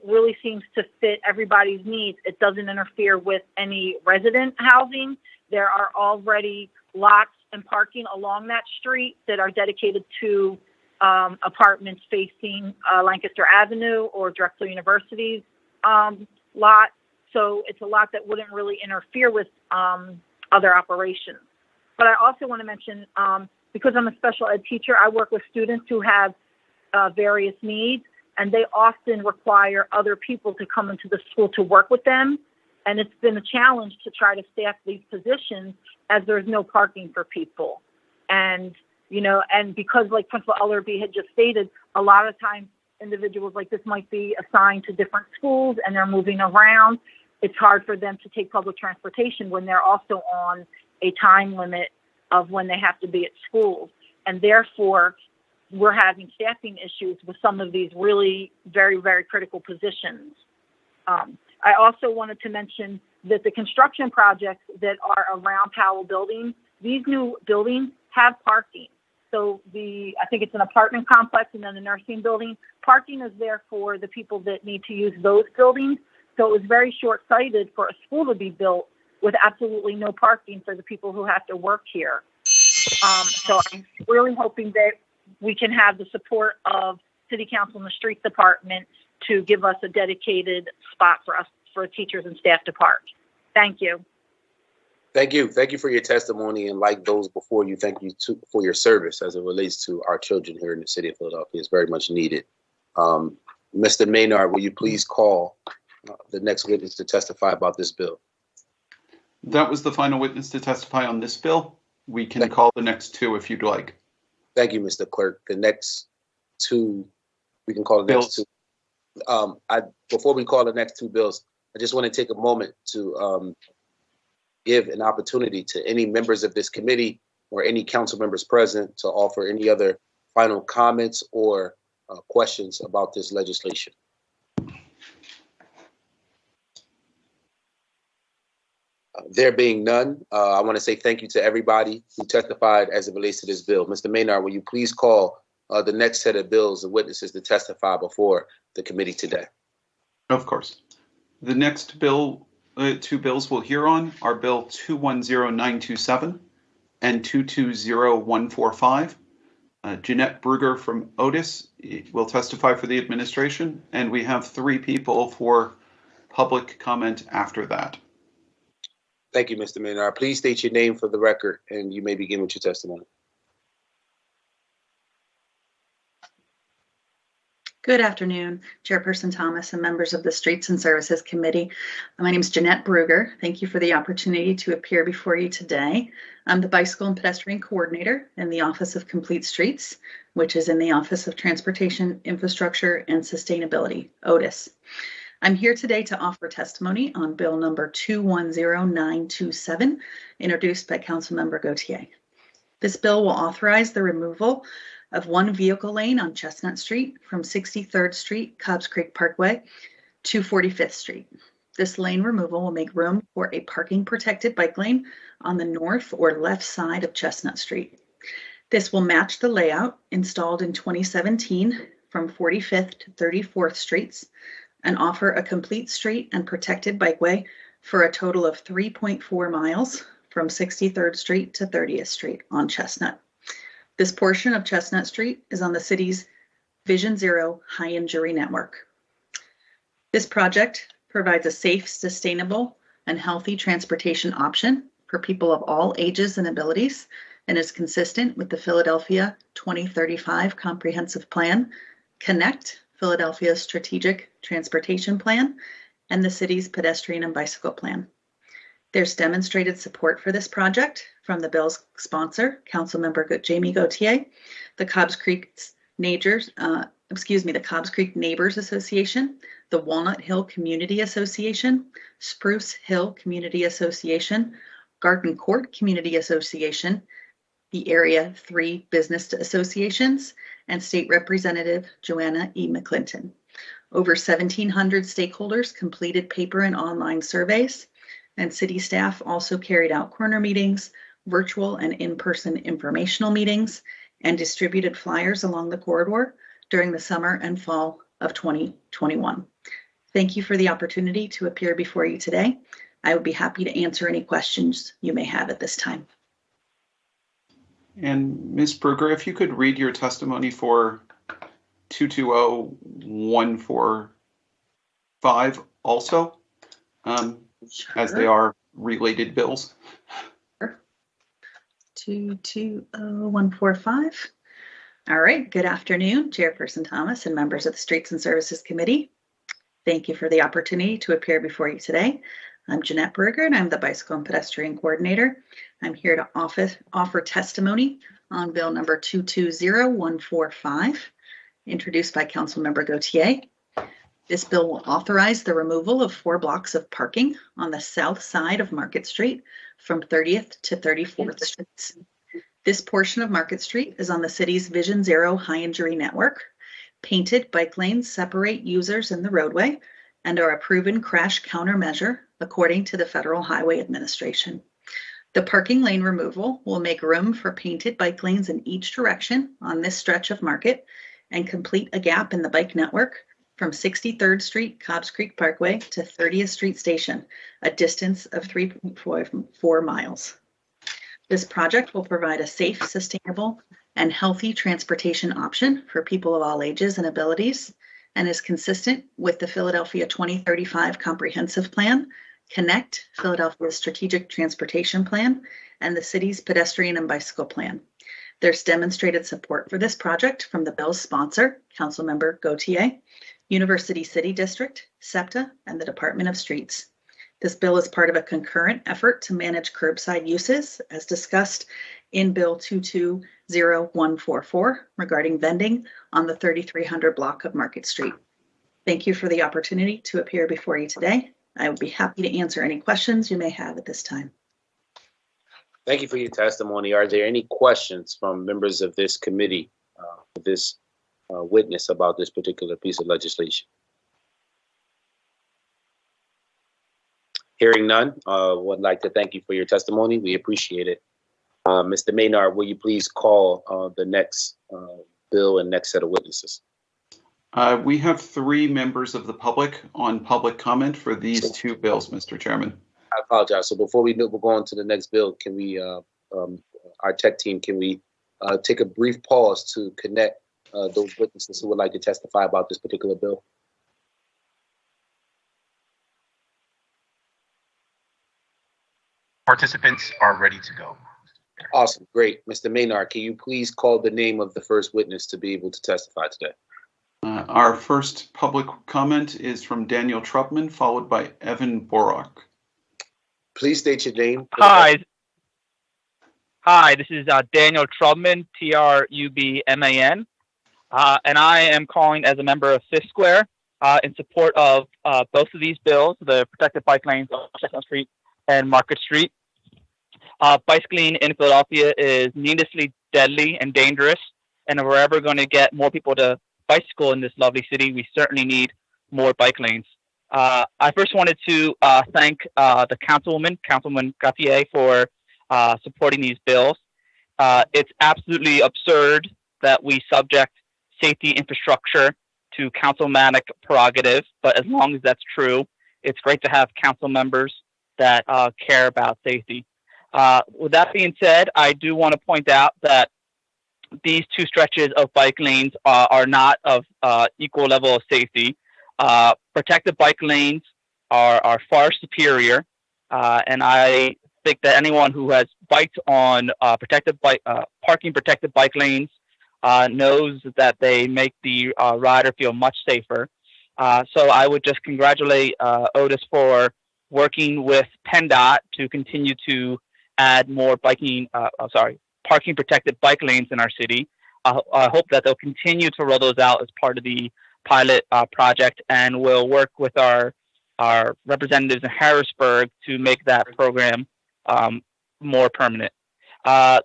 really seems to fit everybody's needs. It doesn't interfere with any resident housing. There are already lots and parking along that street that are dedicated to apartments facing Lancaster Avenue or Drexel University's lot. So it's a lot that wouldn't really interfere with other operations. But I also want to mention, because I'm a special ed teacher, I work with students who have various needs, and they often require other people to come into the school to work with them. And it's been a challenge to try to staff these positions as there's no parking for people. And you know, and because like Principal Ellerby had just stated, a lot of times individuals like this might be assigned to different schools and they're moving around. It's hard for them to take public transportation when they're also on a time limit of when they have to be at schools. And therefore, we're having staffing issues with some of these really very, very critical positions. I also wanted to mention that the construction projects that are around Powell buildings, these new buildings have parking. So I think it's an apartment complex and then a nursing building. Parking is there for the people that need to use those buildings. So it was very short-sighted for a school to be built with absolutely no parking for the people who have to work here. So I'm really hoping that we can have the support of City Council and the Streets Department to give us a dedicated spot for us, for teachers and staff to park. Thank you. Thank you. Thank you for your testimony. And like those before you, thank you for your service as it relates to our children here in the city of Philadelphia. It's very much needed. Mr. Maynard, will you please call the next witness to testify about this bill? That was the final witness to testify on this bill. We can call the next two if you'd like. Thank you, Mr. Clerk. The next two, we can call the next two. Before we call the next two bills, I just want to take a moment to give an opportunity to any members of this committee or any council members present to offer any other final comments or questions about this legislation. There being none, I want to say thank you to everybody who testified as it relates to this bill. Mr. Maynard, will you please call the next set of bills and witnesses to testify before the committee today? Of course. The next bill, two bills we'll hear on are Bill 210927 and 220145. Jeanette Bruger from Otis will testify for the administration, and we have three people for public comment after that. Thank you, Mr. Maynard. Please state your name for the record, and you may begin with your testimony. Good afternoon, Chairperson Thomas and members of the Streets and Services Committee. My name is Jeanette Bruger. Thank you for the opportunity to appear before you today. I'm the Bicycle and Pedestrian Coordinator in the Office of Complete Streets, which is in the Office of Transportation, Infrastructure, and Sustainability, OTIS. I'm here today to offer testimony on Bill number 210927, introduced by Councilmember Gautier. This bill will authorize the removal of one vehicle lane on Chestnut Street from 63rd Street, Cobbs Creek Parkway to 45th Street. This lane removal will make room for a parking protected bike lane on the north or left side of Chestnut Street. This will match the layout installed in 2017 from 45th to 34th Streets and offer a complete street and protected bikeway for a total of 3.4 miles from 63rd Street to 30th Street on Chestnut. This portion of Chestnut Street is on the city's Vision Zero high injury network. This project provides a safe, sustainable, and healthy transportation option for people of all ages and abilities and is consistent with the Philadelphia 2035 Comprehensive Plan, Connect, Philadelphia's Strategic Transportation Plan, and the city's pedestrian and bicycle plan. There's demonstrated support for this project from the bill's sponsor, Councilmember Jamie Gautier, the Cobbs Creek Neighbors Association, the Walnut Hill Community Association, Spruce Hill Community Association, Garden Court Community Association, the Area 3 Business Associations, and State Representative Joanna E. McClinton. Over 1,700 stakeholders completed paper and online surveys, and city staff also carried out corner meetings, virtual and in-person informational meetings, and distributed flyers along the corridor during the summer and fall of 2021. Thank you for the opportunity to appear before you today. I would be happy to answer any questions you may have at this time. And Ms. Brugger, if you could read your testimony for 220145 also, as they are related bills. 220145. All right, good afternoon, Chairperson Thomas and members of the Streets and Services Committee. Thank you for the opportunity to appear before you today. I'm Jeanette Brugger, and I'm the Bicycle and Pedestrian Coordinator. I'm here to offer testimony on Bill number 220145, introduced by Councilmember Gautier. This bill will authorize the removal of 4 blocks of parking on the south side of Market Street from 30th to 34th Streets. This portion of Market Street is on the city's Vision Zero high injury network. Painted bike lanes separate users in the roadway and are a proven crash countermeasure according to the Federal Highway Administration. The parking lane removal will make room for painted bike lanes in each direction on this stretch of Market and complete a gap in the bike network from 63rd Street, Cobbs Creek Parkway to 30th Street Station, a distance of 3.4 miles. This project will provide a safe, sustainable, and healthy transportation option for people of all ages and abilities and is consistent with the Philadelphia 2035 Comprehensive Plan, Connect, Philadelphia's Strategic Transportation Plan, and the city's pedestrian and bicycle plan. There's demonstrated support for this project from the bill's sponsor, Councilmember Gautier, University City District, SEPTA, and the Department of Streets. This bill is part of a concurrent effort to manage curbside uses, as discussed in Bill 220144 regarding vending on the 3300 block of Market Street. Thank you for the opportunity to appear before you today. I would be happy to answer any questions you may have at this time. Thank you for your testimony. Are there any questions from members of this committee, witness about this particular piece of legislation? Hearing none, would like to thank you for your testimony. We appreciate it. Mr. Maynard, will you please call the next bill and next set of witnesses? We have 3 members of the public on public comment for these 2 bills, Mr. Chairman. I apologize. So before we go on to the next bill, can we, our tech team, can we take a brief pause to connect those witnesses who would like to testify about this particular bill? Participants are ready to go. Awesome. Great. Mr. Maynard, can you please call the name of the first witness to be able to testify today? Our first public comment is from Daniel Trubman, followed by Evan Borok. Please state your name. Hi, this is Daniel Trubman, Trubman, and I am calling as a member of Fifth Square. in support of both of these bills, the protected bike lanes on Chestnut Street and Market Street. Bicycling in Philadelphia is needlessly deadly and dangerous, and if we're ever going to get more people to bicycle in this lovely city, we certainly need more bike lanes. I first wanted to thank the Councilwoman Gauthier, for supporting these bills. It's absolutely absurd that we subject safety infrastructure to councilmanic prerogative, but as long as that's true, it's great to have council members that care about safety. With that being said, I do want to point out that these two stretches of bike lanes are not of equal level of safety. Protected bike lanes are far superior, and I think that anyone who has biked on parking protected bike lanes knows that they make the rider feel much safer. So I would just congratulate Otis for working with PennDOT to continue to add more parking protected bike lanes in our city. I hope that they'll continue to roll those out as part of the pilot project, and we'll work with our representatives in Harrisburg to make that program more permanent. The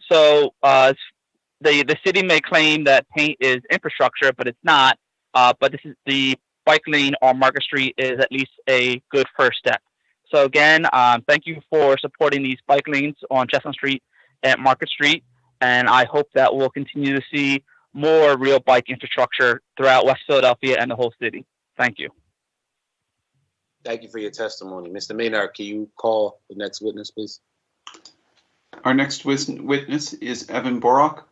city may claim that paint is infrastructure, but it's not. But this is the bike lane on Market Street is at least a good first step. So again, thank you for supporting these bike lanes on Chestnut Street and Market Street, and I hope that we'll continue to see more real bike infrastructure throughout West Philadelphia and the whole city. Thank you. Thank you for your testimony. Mr. Maynard, can you call the next witness, please? Our next witness is Evan Borak,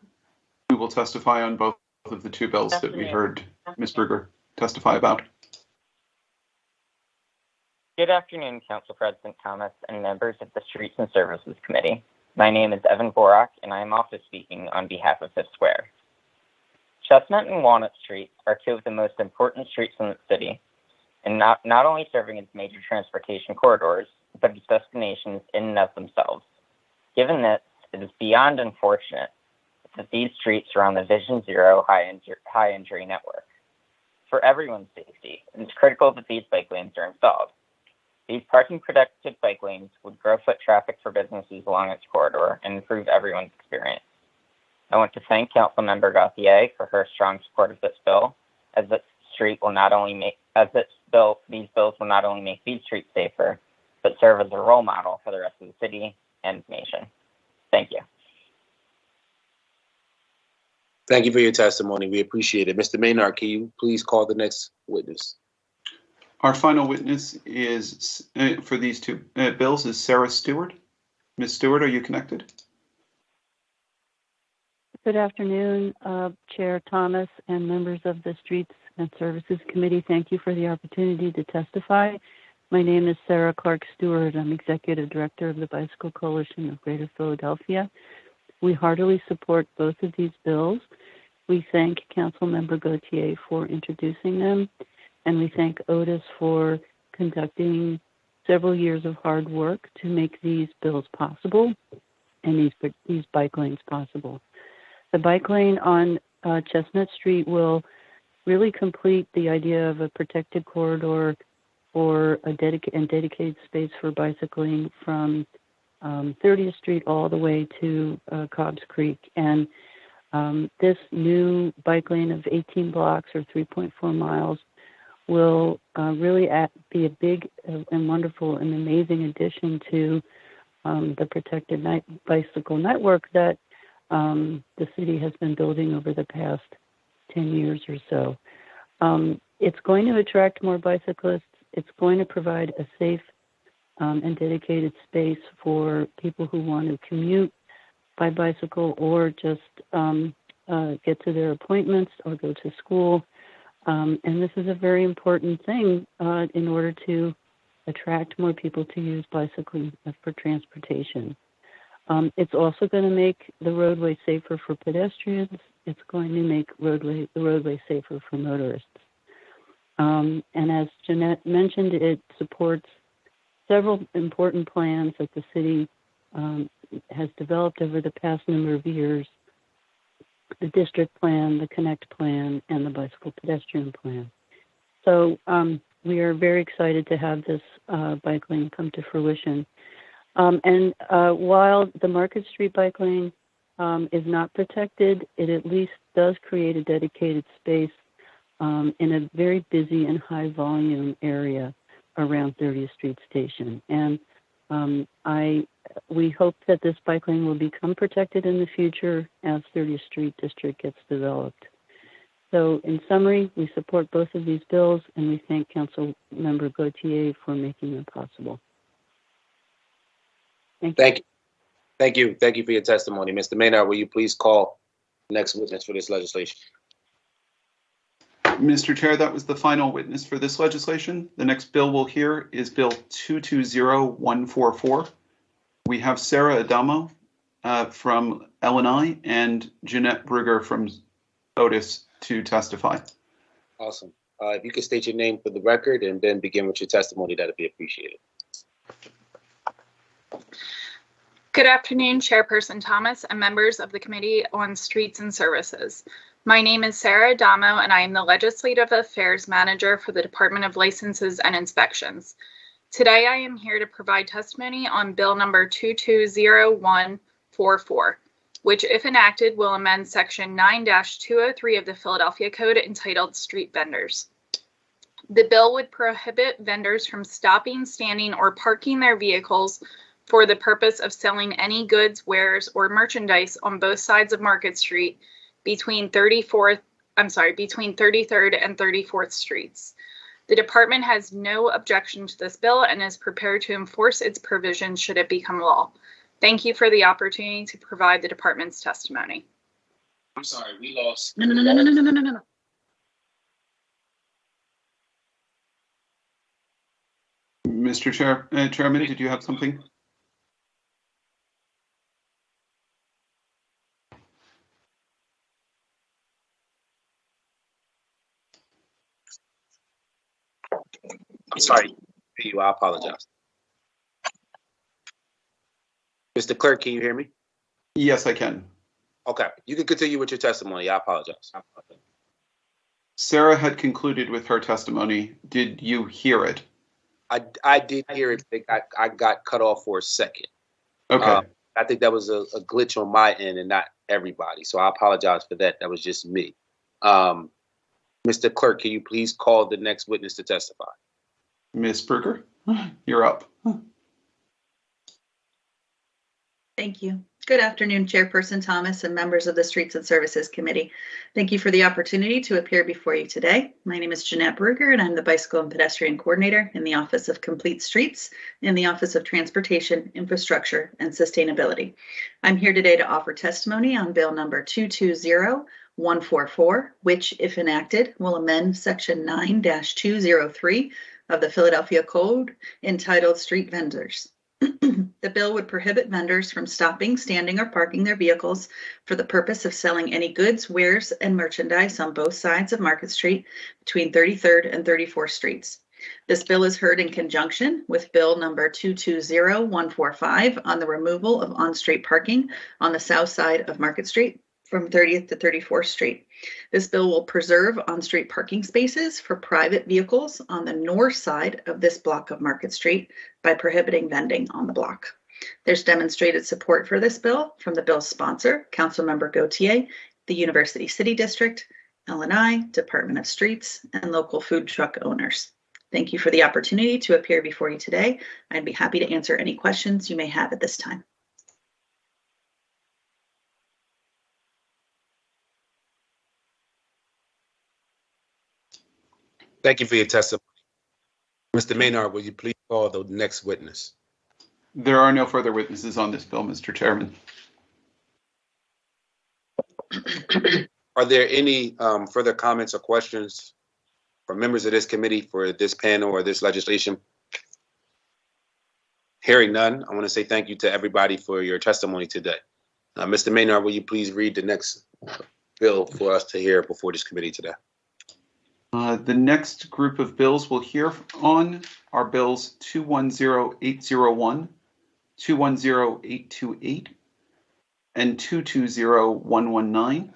who will testify on both of the two bills that we heard Ms. Brugger testify about. Good afternoon, Council President Thomas and members of the Streets and Services Committee. My name is Evan Borak, and I am also speaking on behalf of Fifth Square. Chestnut and Walnut Streets are two of the most important streets in the city, and not only serving as major transportation corridors, but as destinations in and of themselves. Given this, it is beyond unfortunate that these streets are on the Vision Zero high injury network. For everyone's safety, it is critical that these bike lanes are installed. These parking protected bike lanes would grow foot traffic for businesses along its corridor and improve everyone's experience. I want to thank Councilmember Gauthier for her strong support of this bill, as these bills will not only make these streets safer, but serve as a role model for the rest of the city and nation. Thank you. Thank you for your testimony. We appreciate it. Mr. Maynard, can you please call the next witness? Our final witness is for these two bills is Sarah Stewart. Ms. Stewart, are you connected? Good afternoon, Chair Thomas and members of the Streets and Services Committee. Thank you for the opportunity to testify. My name is Sarah Clark Stewart. I'm Executive Director of the Bicycle Coalition of Greater Philadelphia. We heartily support both of these bills. We thank Councilmember Gauthier for introducing them, and we thank Otis for conducting several years of hard work to make these bills possible and these bike lanes possible. The bike lane on Chestnut Street will really complete the idea of a protected corridor or a dedicated space for bicycling from 30th Street all the way to Cobbs Creek. And this new bike lane of 18 blocks or 3.4 miles will really be a big and wonderful and amazing addition to the protected bicycle network that the city has been building over the past 10 years or so. It's going to attract more bicyclists. It's going to provide a safe and dedicated space for people who want to commute by bicycle or just get to their appointments or go to school. And this is a very important thing in order to attract more people to use bicycling for transportation. It's also going to make the roadway safer for pedestrians. It's going to make the roadway safer for motorists. And as Jeanette mentioned, it supports several important plans that the city has developed over the past number of years: the district plan, the Connect plan, and the bicycle pedestrian plan. So we are very excited to have this bike lane come to fruition. And while the Market Street bike lane is not protected, it at least does create a dedicated space in a very busy and high volume area around 30th Street Station. And we hope that this bike lane will become protected in the future as 30th Street District gets developed. So in summary, we support both of these bills, and we thank Council Member Gautier for making them possible. Thank you. Thank you. Thank you for your testimony. Mr. Maynard, will you please call the next witness for this legislation? Mr. Chair, that was the final witness for this legislation. The next bill we'll hear is Bill 220144. We have Sarah Adamo from LNI and Jeanette Brugger from Otis to testify. Awesome. If you could state your name for the record and then begin with your testimony, that'd be appreciated. Good afternoon, Chairperson Thomas and members of the Committee on Streets and Services. My name is Sarah Adamo, and I am the Legislative Affairs Manager for the Department of Licenses and Inspections. Today, I am here to provide testimony on Bill number 220144, which, if enacted, will amend Section 9-203 of the Philadelphia Code entitled Street Vendors. The bill would prohibit vendors from stopping, standing, or parking their vehicles for the purpose of selling any goods, wares, or merchandise on both sides of Market Street between 33rd and 34th Streets. The department has no objection to this bill and is prepared to enforce its provisions should it become law. Thank you for the opportunity to provide the department's testimony. I'm sorry, we lost. No. Mr. Chairman, did you have something? I'm sorry. I apologize. Mr. Clerk, can you hear me? Yes, I can. Okay, you can continue with your testimony. I apologize. Sarah had concluded with her testimony. Did you hear it? I did hear it. I got cut off for a second. Okay. I think that was a glitch on my end and not everybody. So I apologize for that. That was just me. Mr. Clerk, can you please call the next witness to testify? Ms. Brugger, you're up. Thank you. Good afternoon, Chairperson Thomas and members of the Streets and Services Committee. Thank you for the opportunity to appear before you today. My name is Jeanette Brugger, and I'm the Bicycle and Pedestrian Coordinator in the Office of Complete Streets in the Office of Transportation, Infrastructure, and Sustainability. I'm here today to offer testimony on Bill number 220144, which, if enacted, will amend Section 9-203 of the Philadelphia Code entitled Street Vendors. The bill would prohibit vendors from stopping, standing, or parking their vehicles for the purpose of selling any goods, wares, and merchandise on both sides of Market Street between 33rd and 34th Streets. This bill is heard in conjunction with Bill number 220145 on the removal of on-street parking on the south side of Market Street from 30th to 34th Street. This bill will preserve on-street parking spaces for private vehicles on the north side of this block of Market Street by prohibiting vending on the block. There's demonstrated support for this bill from the bill's sponsor, Councilmember Gautier, the University City District, LNI, Department of Streets, and local food truck owners. Thank you for the opportunity to appear before you today. I'd be happy to answer any questions you may have at this time. Thank you for your testimony. Mr. Maynard, will you please call the next witness? There are no further witnesses on this bill, Mr. Chairman. Are there any further comments or questions from members of this committee for this panel or this legislation? Hearing none, I want to say thank you to everybody for your testimony today. Mr. Maynard, will you please read the next bill for us to hear before this committee today? The next group of bills we'll hear on are bills 210801, 210828, and 220119.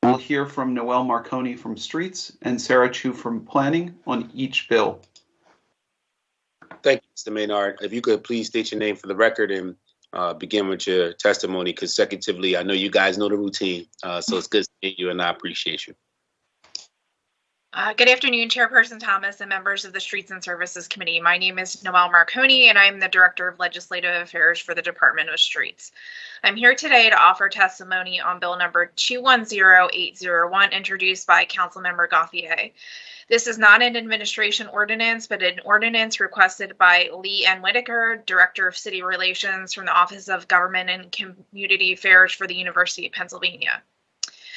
We'll hear from Noel Marconi from Streets and Sarah Chu from Planning on each bill. Thank you, Mr. Maynard. If you could please state your name for the record and begin with your testimony consecutively. I know you guys know the routine, so it's good to meet you, and I appreciate you. Good afternoon, Chairperson Thomas and members of the Streets and Services Committee. My name is Noel Marconi, and I'm the Director of Legislative Affairs for the Department of Streets. I'm here today to offer testimony on Bill number 210801, introduced by Councilmember Gauthier. This is not an administration ordinance, but an ordinance requested by Lee N. Whitaker, Director of City Relations from the Office of Government and Community Affairs for the University of Pennsylvania.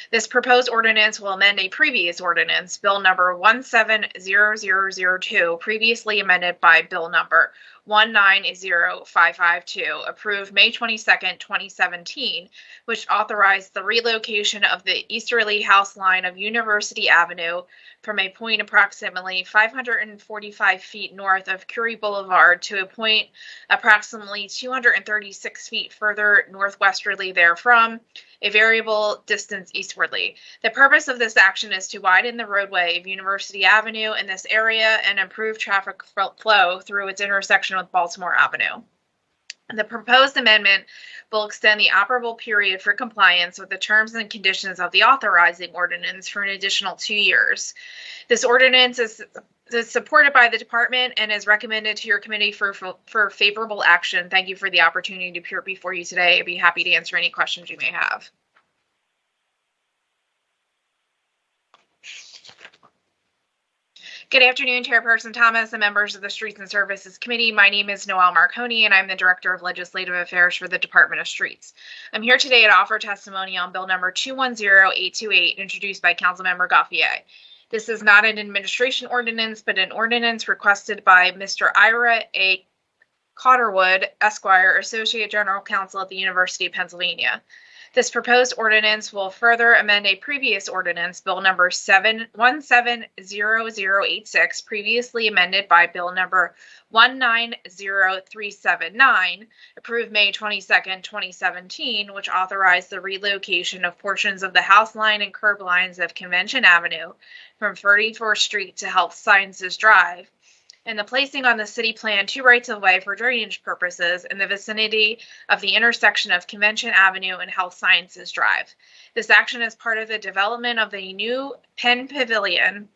This proposed ordinance will amend a previous ordinance, Bill number 170002, previously amended by Bill number 190552, approved May 22nd, 2017, which authorized the relocation of the easterly house line of University Avenue from a point approximately 545 feet north of Curie Boulevard to a point approximately 236 feet further northwesterly therefrom, a variable distance eastwardly. The purpose of this action is to widen the roadway of University Avenue in this area and improve traffic flow through its intersection with Baltimore Avenue. The proposed amendment will extend the operable period for compliance with the terms and conditions of the authorizing ordinance for an additional 2 years. This ordinance is supported by the department and is recommended to your committee for favorable action. Thank you for the opportunity to appear before you today. I'd be happy to answer any questions you may have. Good afternoon, Chairperson Thomas and members of the Streets and Services Committee. My name is Noel Marconi, and I'm the Director of Legislative Affairs for the Department of Streets. I'm here today to offer testimony on Bill number 210828, introduced by Councilmember Gauthier. This is not an administration ordinance, but an ordinance requested by Mr. Ira A. Cotterwood, Esquire, Associate General Counsel at the University of Pennsylvania. This proposed ordinance will further amend a previous ordinance, Bill number 170086, previously amended by Bill number 190379, approved May 22nd, 2017, which authorized the relocation of portions of the house line and curb lines of Convention Avenue from 34th Street to Health Sciences Drive, and the placing on the city plan 2 rights of way for drainage purposes in the vicinity of the intersection of Convention Avenue and Health Sciences Drive. This action is part of the development of the new Patient Pavilion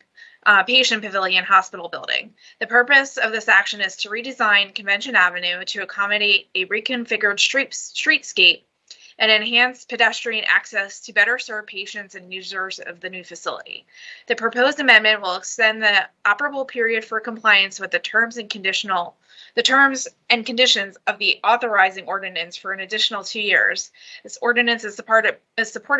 Hospital building. The purpose of this action is to redesign Convention Avenue to accommodate a reconfigured streetscape and enhance pedestrian access to better serve patients and users of the new facility. The proposed amendment will extend the operable period for compliance with the terms and conditions of the authorizing ordinance for an additional 2 years. This ordinance is supported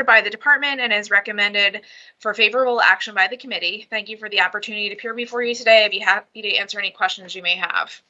by the department and is recommended for favorable action by the committee. Thank you for the opportunity to appear before you today. I'd be happy to answer any questions you may have.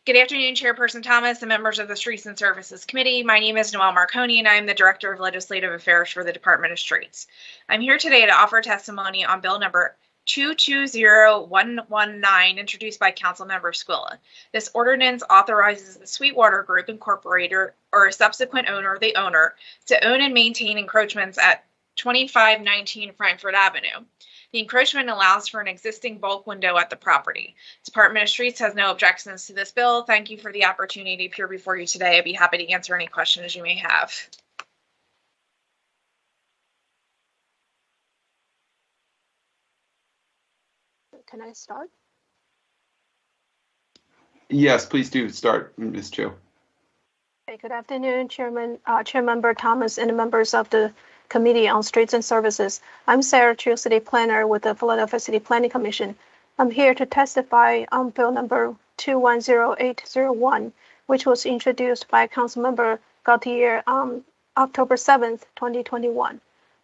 Good afternoon, Chairperson Thomas and members of the Streets and Services Committee. My name is Noel Marconi, and I am the Director of Legislative Affairs for the Department of Streets. I'm here today to offer testimony on Bill number 220119, introduced by Councilmember Squilla. This ordinance authorizes the Sweetwater Group Incorporated or a subsequent owner, the owner, to own and maintain encroachments at 2519 Frankfurt Avenue. The encroachment allows for an existing bulk window at the property. Department of Streets has no objections to this bill. Thank you for the opportunity to appear before you today. I'd be happy to answer any questions you may have. Can I start? Yes, please do start, Ms. Chu. Okay, good afternoon, Chairmember Thomas and members of the Committee on Streets and Services. I'm Sarah Chu, City Planner with the Philadelphia City Planning Commission. I'm here to testify on Bill number 210801, which was introduced by Councilmember Gauthier on October 7th, 2021.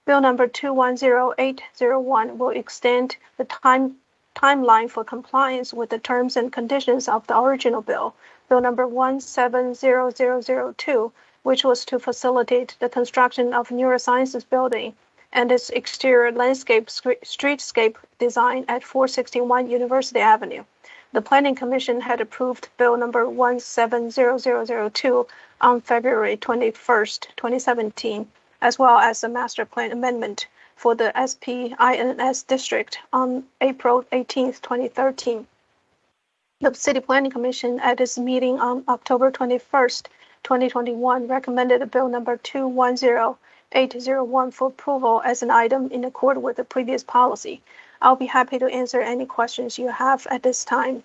Bill number 210801 will extend the timeline for compliance with the terms and conditions of the original bill, Bill number 170002, which was to facilitate the construction of Neurosciences Building and its exterior landscape streetscape design at 461 University Avenue. The Planning Commission had approved Bill number 170002 on February 21st, 2017, as well as the Master Plan Amendment for the SPINS District on April 18th, 2013. The City Planning Commission at its meeting on October 21st, 2021 recommended Bill number 210801 for approval as an item in accord with the previous policy. I'll be happy to answer any questions you have at this time.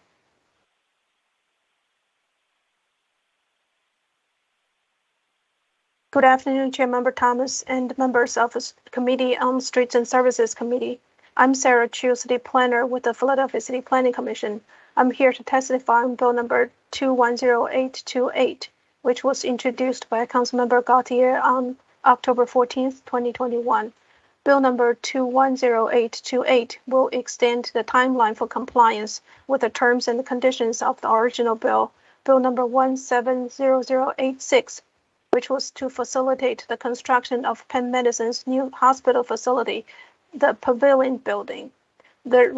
Good afternoon, Chair Member Thomas and members of the Committee on Streets and Services Committee. I'm Sarah Chu, City Planner with the Philadelphia City Planning Commission. I'm here to testify on Bill number 210828, which was introduced by Councilmember Gautier on October 14th, 2021. Bill number 210828 will extend the timeline for compliance with the terms and conditions of the original bill, Bill number 170086, which was to facilitate the construction of Penn Medicine's new hospital facility, the Pavilion Building. The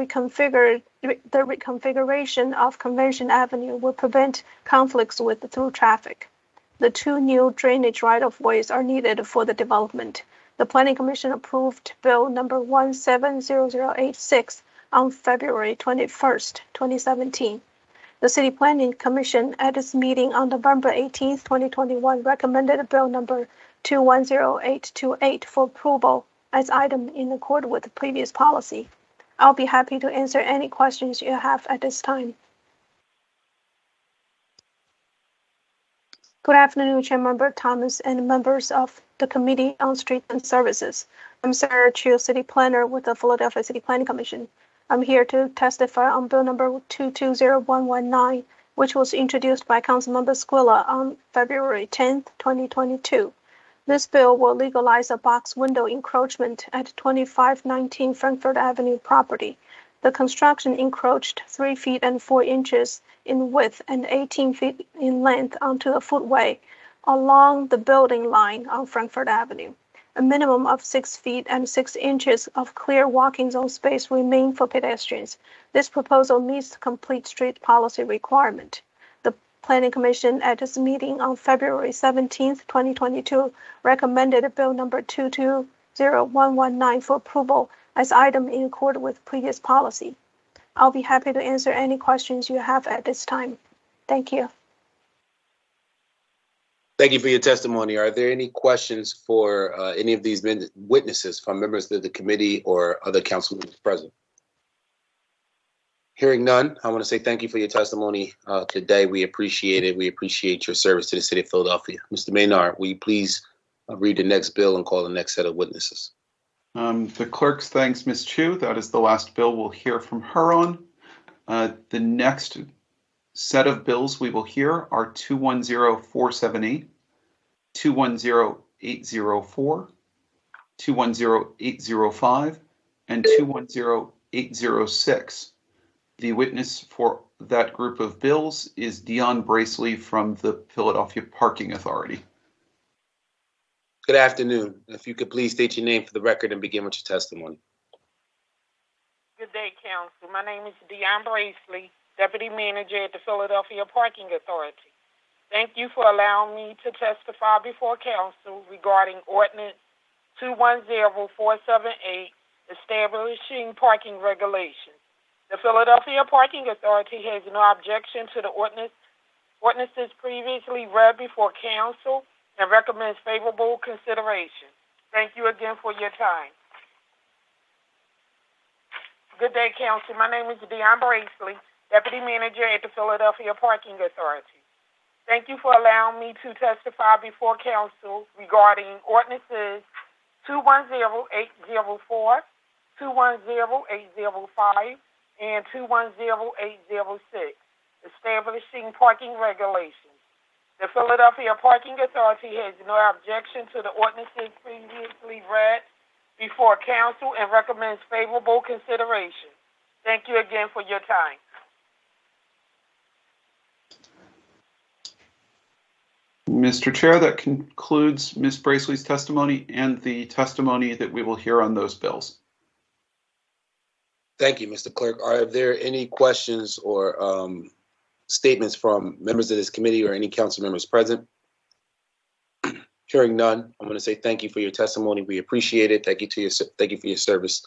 reconfiguration of Convention Avenue will prevent conflicts with the through traffic. The 2 new drainage right-of-ways are needed for the development. The Planning Commission approved Bill number 170086 on February 21st, 2017. The City Planning Commission at its meeting on November 18th, 2021 recommended Bill number 210828 for approval as item in accord with the previous policy. I'll be happy to answer any questions you have at this time. Good afternoon, Chairmember Thomas and members of the Committee on Streets and Services. I'm Sarah Chu, City Planner with the Philadelphia City Planning Commission. I'm here to testify on Bill number 220119, which was introduced by Councilmember Squilla on February 10th, 2022. This bill will legalize a box window encroachment at 2519 Frankfurt Avenue property. The construction encroached 3 feet and 4 inches in width and 18 feet in length onto the footway along the building line on Frankfurt Avenue. A minimum of 6 feet and 6 inches of clear walking zone space remain for pedestrians. This proposal meets the complete street policy requirement. The Planning Commission at its meeting on February 17th, 2022 recommended Bill number 220119 for approval as item in accord with previous policy. I'll be happy to answer any questions you have at this time. Thank you. Thank you for your testimony. Are there any questions for any of these witnesses from members of the committee or other council members present? Hearing none, I want to say thank you for your testimony today. We appreciate it. We appreciate your service to the city of Philadelphia. Mr. Maynard, will you please read the next bill and call the next set of witnesses? The clerk's thanks Ms. Chu. That is the last bill we'll hear from her on. The next set of bills we will hear are 210478, 210804, 210805, and 210806. The witness for that group of bills is Dion Bracely from the Philadelphia Parking Authority. Good afternoon. If you could please state your name for the record and begin with your testimony. Good day, Council. My name is Dion Bracely, Deputy Manager at the Philadelphia Parking Authority. Thank you for allowing me to testify before Council regarding Ordinance 210478, establishing parking regulations. The Philadelphia Parking Authority has no objection to the ordinances previously read before Council and recommends favorable consideration. Thank you again for your time. Good day, Council. My name is Dion Bracely, Deputy Manager at the Philadelphia Parking Authority. Thank you for allowing me to testify before Council regarding ordinances 210804, 210805, and 210806, establishing parking regulations. The Philadelphia Parking Authority has no objection to the ordinances previously read before Council and recommends favorable consideration. Thank you again for your time. Mr. Chair, that concludes Ms. Bracely's testimony and the testimony that we will hear on those bills. Thank you, Mr. Clerk. Are there any questions or statements from members of this committee or any council members present? Hearing none, I'm going to say thank you for your testimony. We appreciate it. Thank you for your service.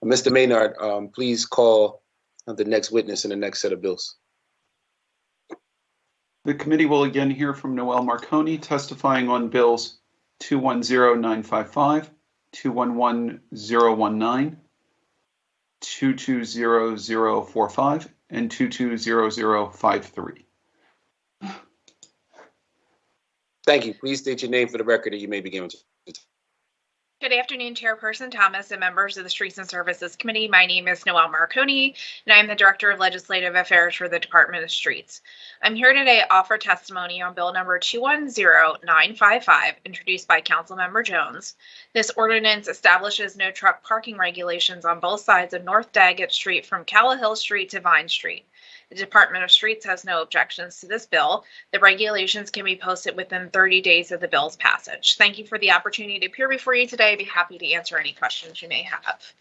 Mr. Maynard, please call the next witness in the next set of bills. The committee will again hear from Noel Marconi testifying on bills 210955, 211019, 220045, and 220053. Thank you. Please state your name for the record and you may begin with your Good afternoon, Chairperson Thomas and members of the Streets and Services Committee. My name is Noel Marconi, and I am the Director of Legislative Affairs for the Department of Streets. I'm here today to offer testimony on Bill number 210955, introduced by Councilmember Jones. This ordinance establishes no truck parking regulations on both sides of North Daggett Street from Callahill Street to Vine Street. The Department of Streets has no objections to this bill. The regulations can be posted within 30 days of the bill's passage. Thank you for the opportunity to appear before you today. I'd be happy to answer any questions you may have.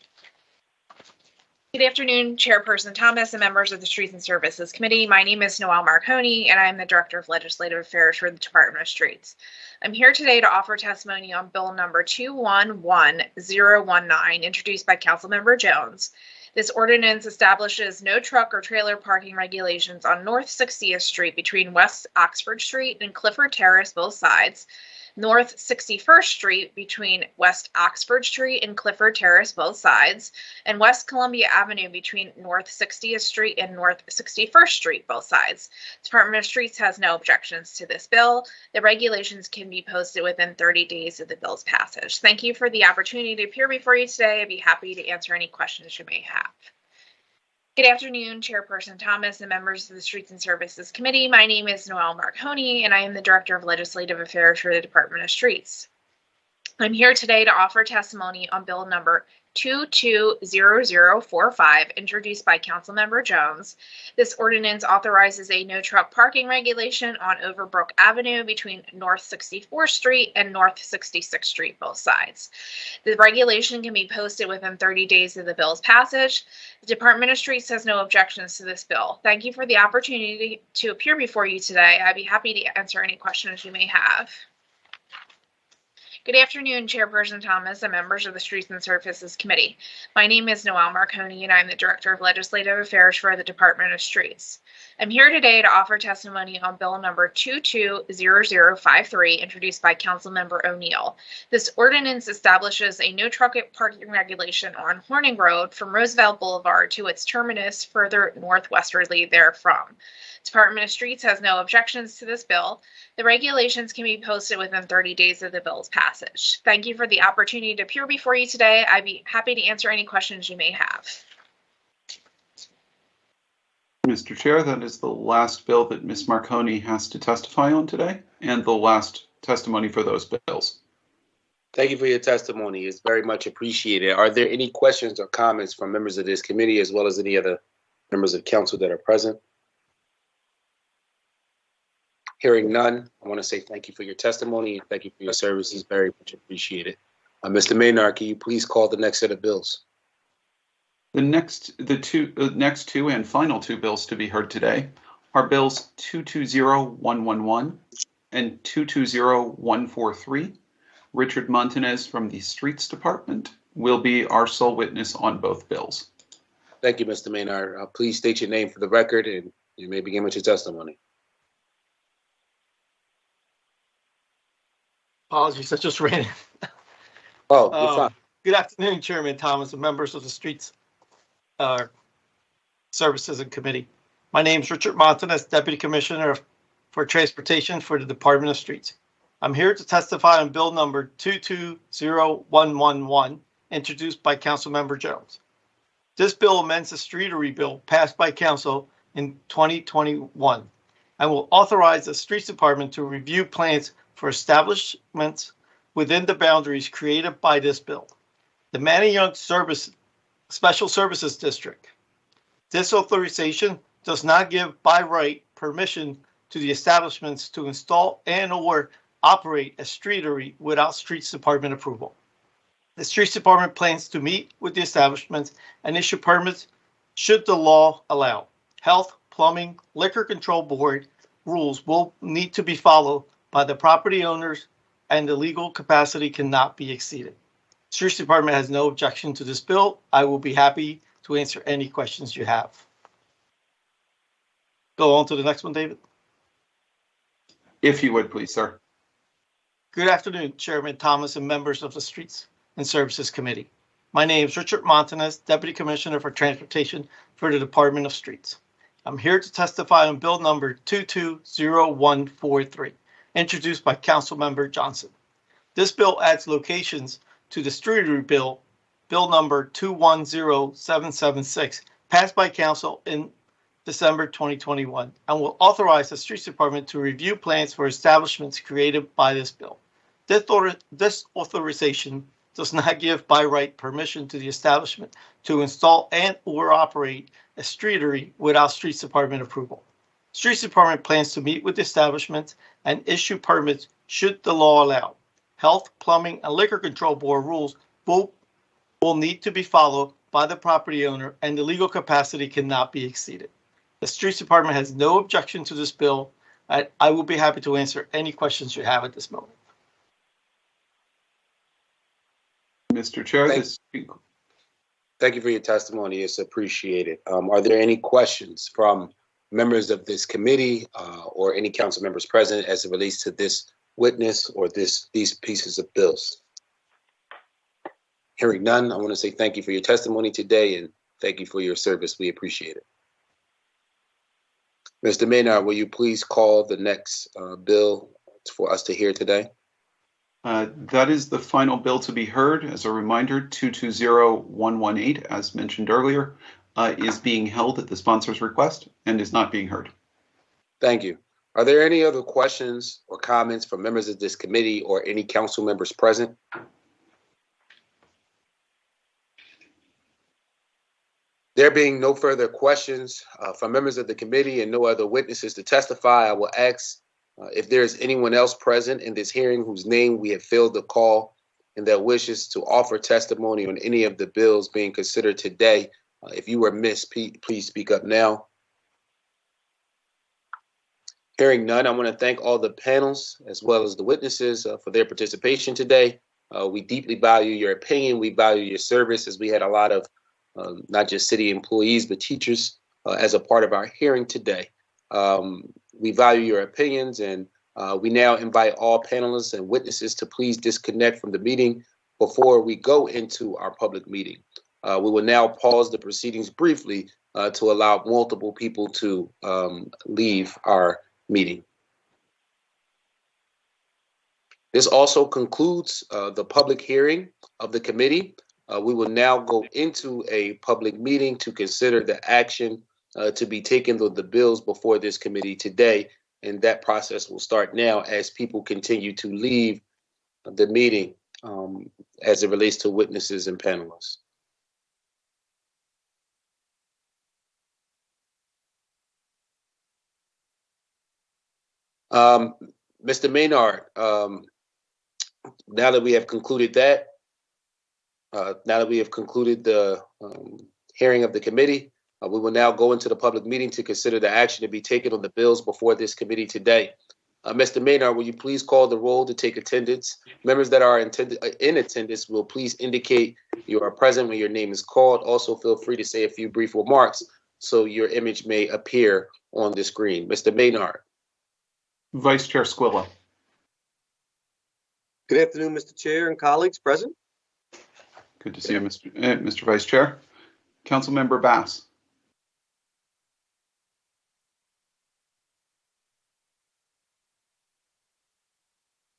Good afternoon, Chairperson Thomas and members of the Streets and Services Committee. My name is Noel Marconi, and I am the Director of Legislative Affairs for the Department of Streets. I'm here today to offer testimony on Bill number 211019, introduced by Councilmember Jones. This ordinance establishes no truck or trailer parking regulations on North 60th Street between West Oxford Street and Clifford Terrace, both sides, North 61st Street between West Oxford Street and Clifford Terrace, both sides, and West Columbia Avenue between North 60th Street and North 61st Street, both sides. Department of Streets has no objections to this bill. The regulations can be posted within 30 days of the bill's passage. Thank you for the opportunity to appear before you today. I'd be happy to answer any questions you may have. Good afternoon, Chairperson Thomas and members of the Streets and Services Committee. My name is Noel Marconi, and I am the Director of Legislative Affairs for the Department of Streets. I'm here today to offer testimony on Bill number 220045, introduced by Councilmember Jones. This ordinance authorizes a no truck parking regulation on Overbrook Avenue between North 64th Street and North 66th Street, both sides. The regulation can be posted within 30 days of the bill's passage. The Department of Streets has no objections to this bill. Thank you for the opportunity to appear before you today. I'd be happy to answer any questions you may have. Good afternoon, Chairperson Thomas and members of the Streets and Services Committee. My name is Noel Marconi, and I'm the Director of Legislative Affairs for the Department of Streets. I'm here today to offer testimony on Bill number 220053, introduced by Councilmember O'Neill. This ordinance establishes a no truck parking regulation on Horning Road from Roosevelt Boulevard to its terminus further northwestwardly therefrom. Department of Streets has no objections to this bill. The regulations can be posted within 30 days of the bill's passage. Thank you for the opportunity to appear before you today. I'd be happy to answer any questions you may have. Mr. Chair, that is the last bill that Ms. Marconi has to testify on today, and the last testimony for those bills. Thank you for your testimony. It's very much appreciated. Are there any questions or comments from members of this committee as well as any other members of council that are present? Hearing none, I want to say thank you for your testimony and thank you for your services. Very much appreciated. Mr. Maynard, can you please call the next set of bills? The next two and final two bills to be heard today are bills 220111 and 220143. Richard Montanez from the Streets Department will be our sole witness on both bills. Thank you, Mr. Maynard. Please state your name for the record and you may begin with your testimony. Apologies, I just ran in. Oh, you're fine. Good afternoon, Chairman Thomas and members of the Streets Services and Committee. My name is Richard Montanez, Deputy Commissioner for Transportation for the Department of Streets. I'm here to testify on Bill number 220111, introduced by Councilmember Jones. This bill amends the streetery bill passed by Council in 2021 and will authorize the Streets Department to review plans for establishments within the boundaries created by this bill. The Manayunk Special Services District. This authorization does not give by right permission to the establishments to install and or operate a streetery without Streets Department approval. The Streets Department plans to meet with the establishments and issue permits should the law allow. Health, plumbing, liquor control board rules will need to be followed by the property owners and the legal capacity cannot be exceeded. Streets Department has no objection to this bill. I will be happy to answer any questions you have. Go on to the next one, David. If you would, please, sir. Good afternoon, Chairman Thomas and members of the Streets and Services Committee. My name is Richard Montanez, Deputy Commissioner for Transportation for the Department of Streets. I'm here to testify on Bill number 220143, introduced by Councilmember Johnson. This bill adds locations to the Streetery Bill, Bill number 210776, passed by Council in December 2021, and will authorize the Streets Department to review plans for establishments created by this bill. This authorization does not give by right permission to the establishment to install and or operate a streetery without Streets Department approval. Streets Department plans to meet with the establishment and issue permits should the law allow. Health, plumbing, and liquor control board rules will need to be followed by the property owner and the legal capacity cannot be exceeded. The Streets Department has no objection to this bill. I will be happy to answer any questions you have at this moment. Mr. Chair, Thank you for your testimony. It's appreciated. Are there any questions from members of this committee or any council members present as it relates to this witness or these pieces of bills? Hearing none, I want to say thank you for your testimony today and thank you for your service. We appreciate it. Mr. Maynard, will you please call the next bill for us to hear today? That is the final bill to be heard. As a reminder, 220118, as mentioned earlier, is being held at the sponsor's request and is not being heard. Thank you. Are there any other questions or comments from members of this committee or any council members present? There being no further questions from members of the committee and no other witnesses to testify, I will ask if there is anyone else present in this hearing whose name we have failed to call and that wishes to offer testimony on any of the bills being considered today. If you were missed, please speak up now. Hearing none, I want to thank all the panels as well as the witnesses for their participation today. We deeply value your opinion. We value your service, as we had a lot of not just city employees, but teachers as a part of our hearing today. We value your opinions, and we now invite all panelists and witnesses to please disconnect from the meeting before we go into our public meeting. We will now pause the proceedings briefly to allow multiple people to leave our meeting. This also concludes the public hearing of the committee. We will now go into a public meeting to consider the action to be taken on the bills before this committee today. And that process will start now as people continue to leave the meeting as it relates to witnesses and panelists. Mr. Maynard, now that we have concluded that, now that we have concluded the hearing of the committee, we will now go into the public meeting to consider the action to be taken on the bills before this committee today. Mr. Maynard, will you please call the roll to take attendance? Members that are in attendance will please indicate you are present when your name is called. Also, feel free to say a few brief remarks so your image may appear on the screen. Mr. Maynard. Vice Chair Squilla. Good afternoon, Mr. Chair and colleagues present. Good to see you, Mr. Vice Chair. Councilmember Bass.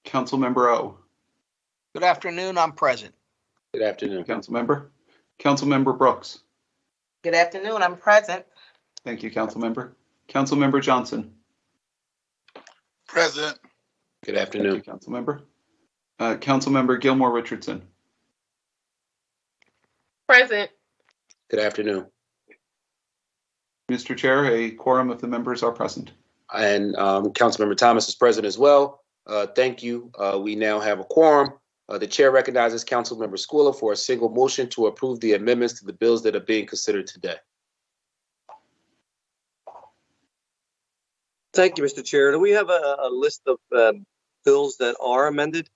Councilmember O. Good afternoon, I'm present. Good afternoon. Councilmember. Councilmember Brooks. Good afternoon, I'm present. Thank you, Councilmember. Councilmember Johnson. Present. Good afternoon. Thank you, Councilmember. Councilmember Gilmore Richardson. Present. Good afternoon. Mr. Chair, a quorum of the members are present. And Councilmember Thomas is present as well. Thank you. We now have a quorum. The chair recognizes Councilmember Squilla for a single motion to approve the amendments to the bills that are being considered today. Thank you, Mr. Chair. Do we have a list of bills that are amended?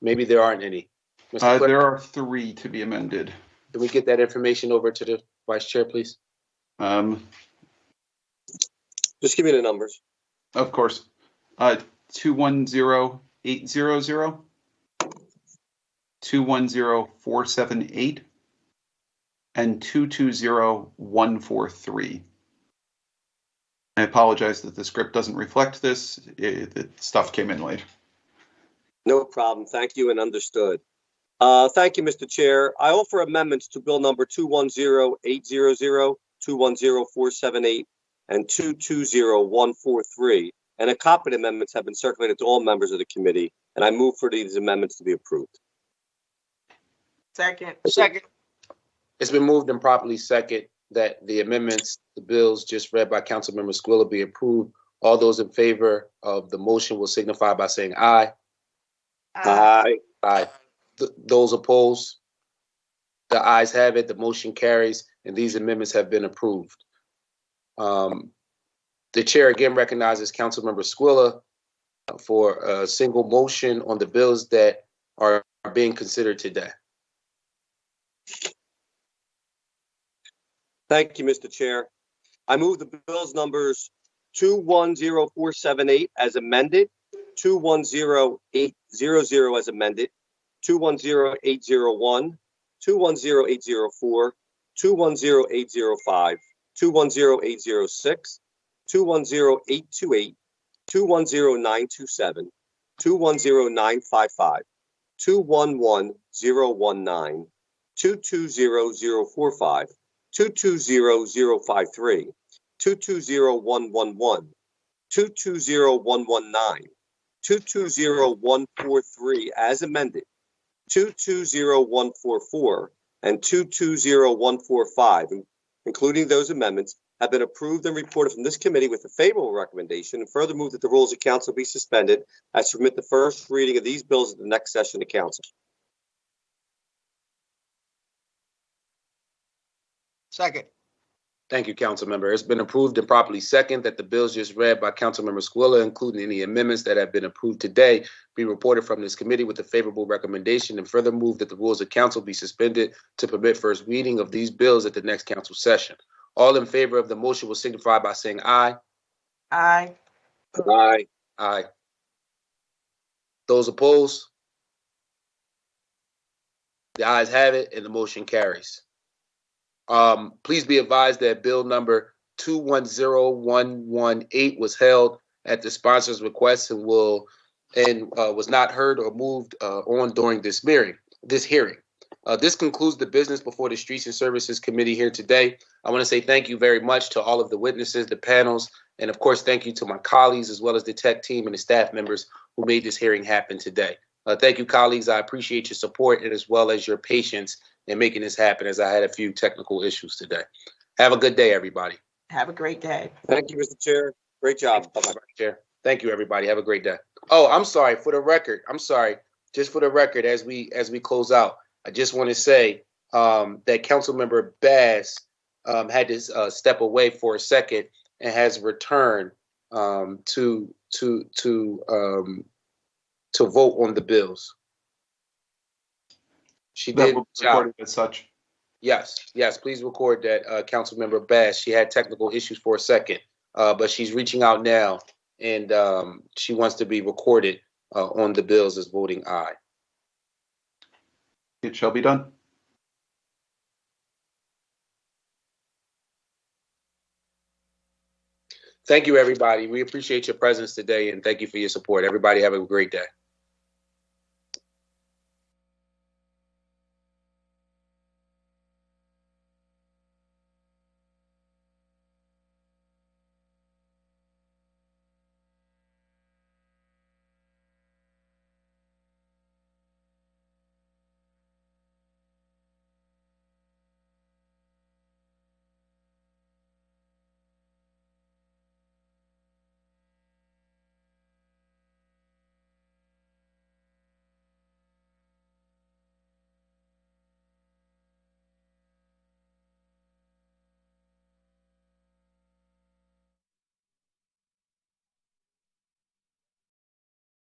Maybe there aren't any. Mr. Clerk, There are 3 to be amended. can we get that information over to the Vice Chair, please? Just give me the numbers. Of course. 210800, 210478, and 220143. I apologize that the script doesn't reflect this. The stuff came in late. No problem. Thank you and understood. Thank you, Mr. Chair. I offer amendments to bill number 210800, 210478, and 220143. And a copy of the amendments have been circulated to all members of the committee, and I move for these amendments to be approved. Second. It's been moved and properly second that the amendments, the bills just read by Councilmember Squilla be approved. All those in favor of the motion will signify by saying aye. Aye. Aye. Those opposed? The ayes have it. The motion carries, and these amendments have been approved. The chair again recognizes Councilmember Squilla for a single motion on the bills that are being considered today. Thank you, Mr. Chair. I move the bills numbers 210478 as amended, 210800 as amended, 210801, 210804, 210805, 210806, 210828, 210927, 210955, 211019, 220045, 220053, 220111, 220119, 220143 as amended, 220144, and 220145, including those amendments, have been approved and reported from this committee with a favorable recommendation, and further move that the rules of council be suspended as to permit the first reading of these bills at the next session of council. Second. Thank you, Councilmember. It's been approved and properly second that the bills just read by Councilmember Squilla, including any amendments that have been approved today, be reported from this committee with a favorable recommendation, and further move that the rules of council be suspended to permit first reading of these bills at the next council session. All in favor of the motion will signify by saying aye. Aye. Aye. Aye. Those opposed? The ayes have it, and the motion carries. Please be advised that bill number 210118 was held at the sponsor's request and was not heard or moved on during this hearing. This concludes the business before the Streets and Services Committee here today. I want to say thank you very much to all of the witnesses, the panels, and of course, thank you to my colleagues as well as the tech team and the staff members who made this hearing happen today. Thank you, colleagues. I appreciate your support and as well as your patience in making this happen, as I had a few technical issues today. Have a good day, everybody. Have a great day. Thank you, Mr. Chair. Great job. Bye-bye, Chair. Thank you, everybody. Have a great day. Oh, I'm sorry. For the record, just for the record, as we close out, I just want to say that Councilmember Bass had to step away for a second and has returned to vote on the bills. She did. Recorded as such. Yes. Please record that, Councilmember Bass. She had technical issues for a second, but she's reaching out now, and she wants to be recorded on the bills as voting aye. It shall be done. Thank you, everybody. We appreciate your presence today, and thank you for your support. Everybody have a great day.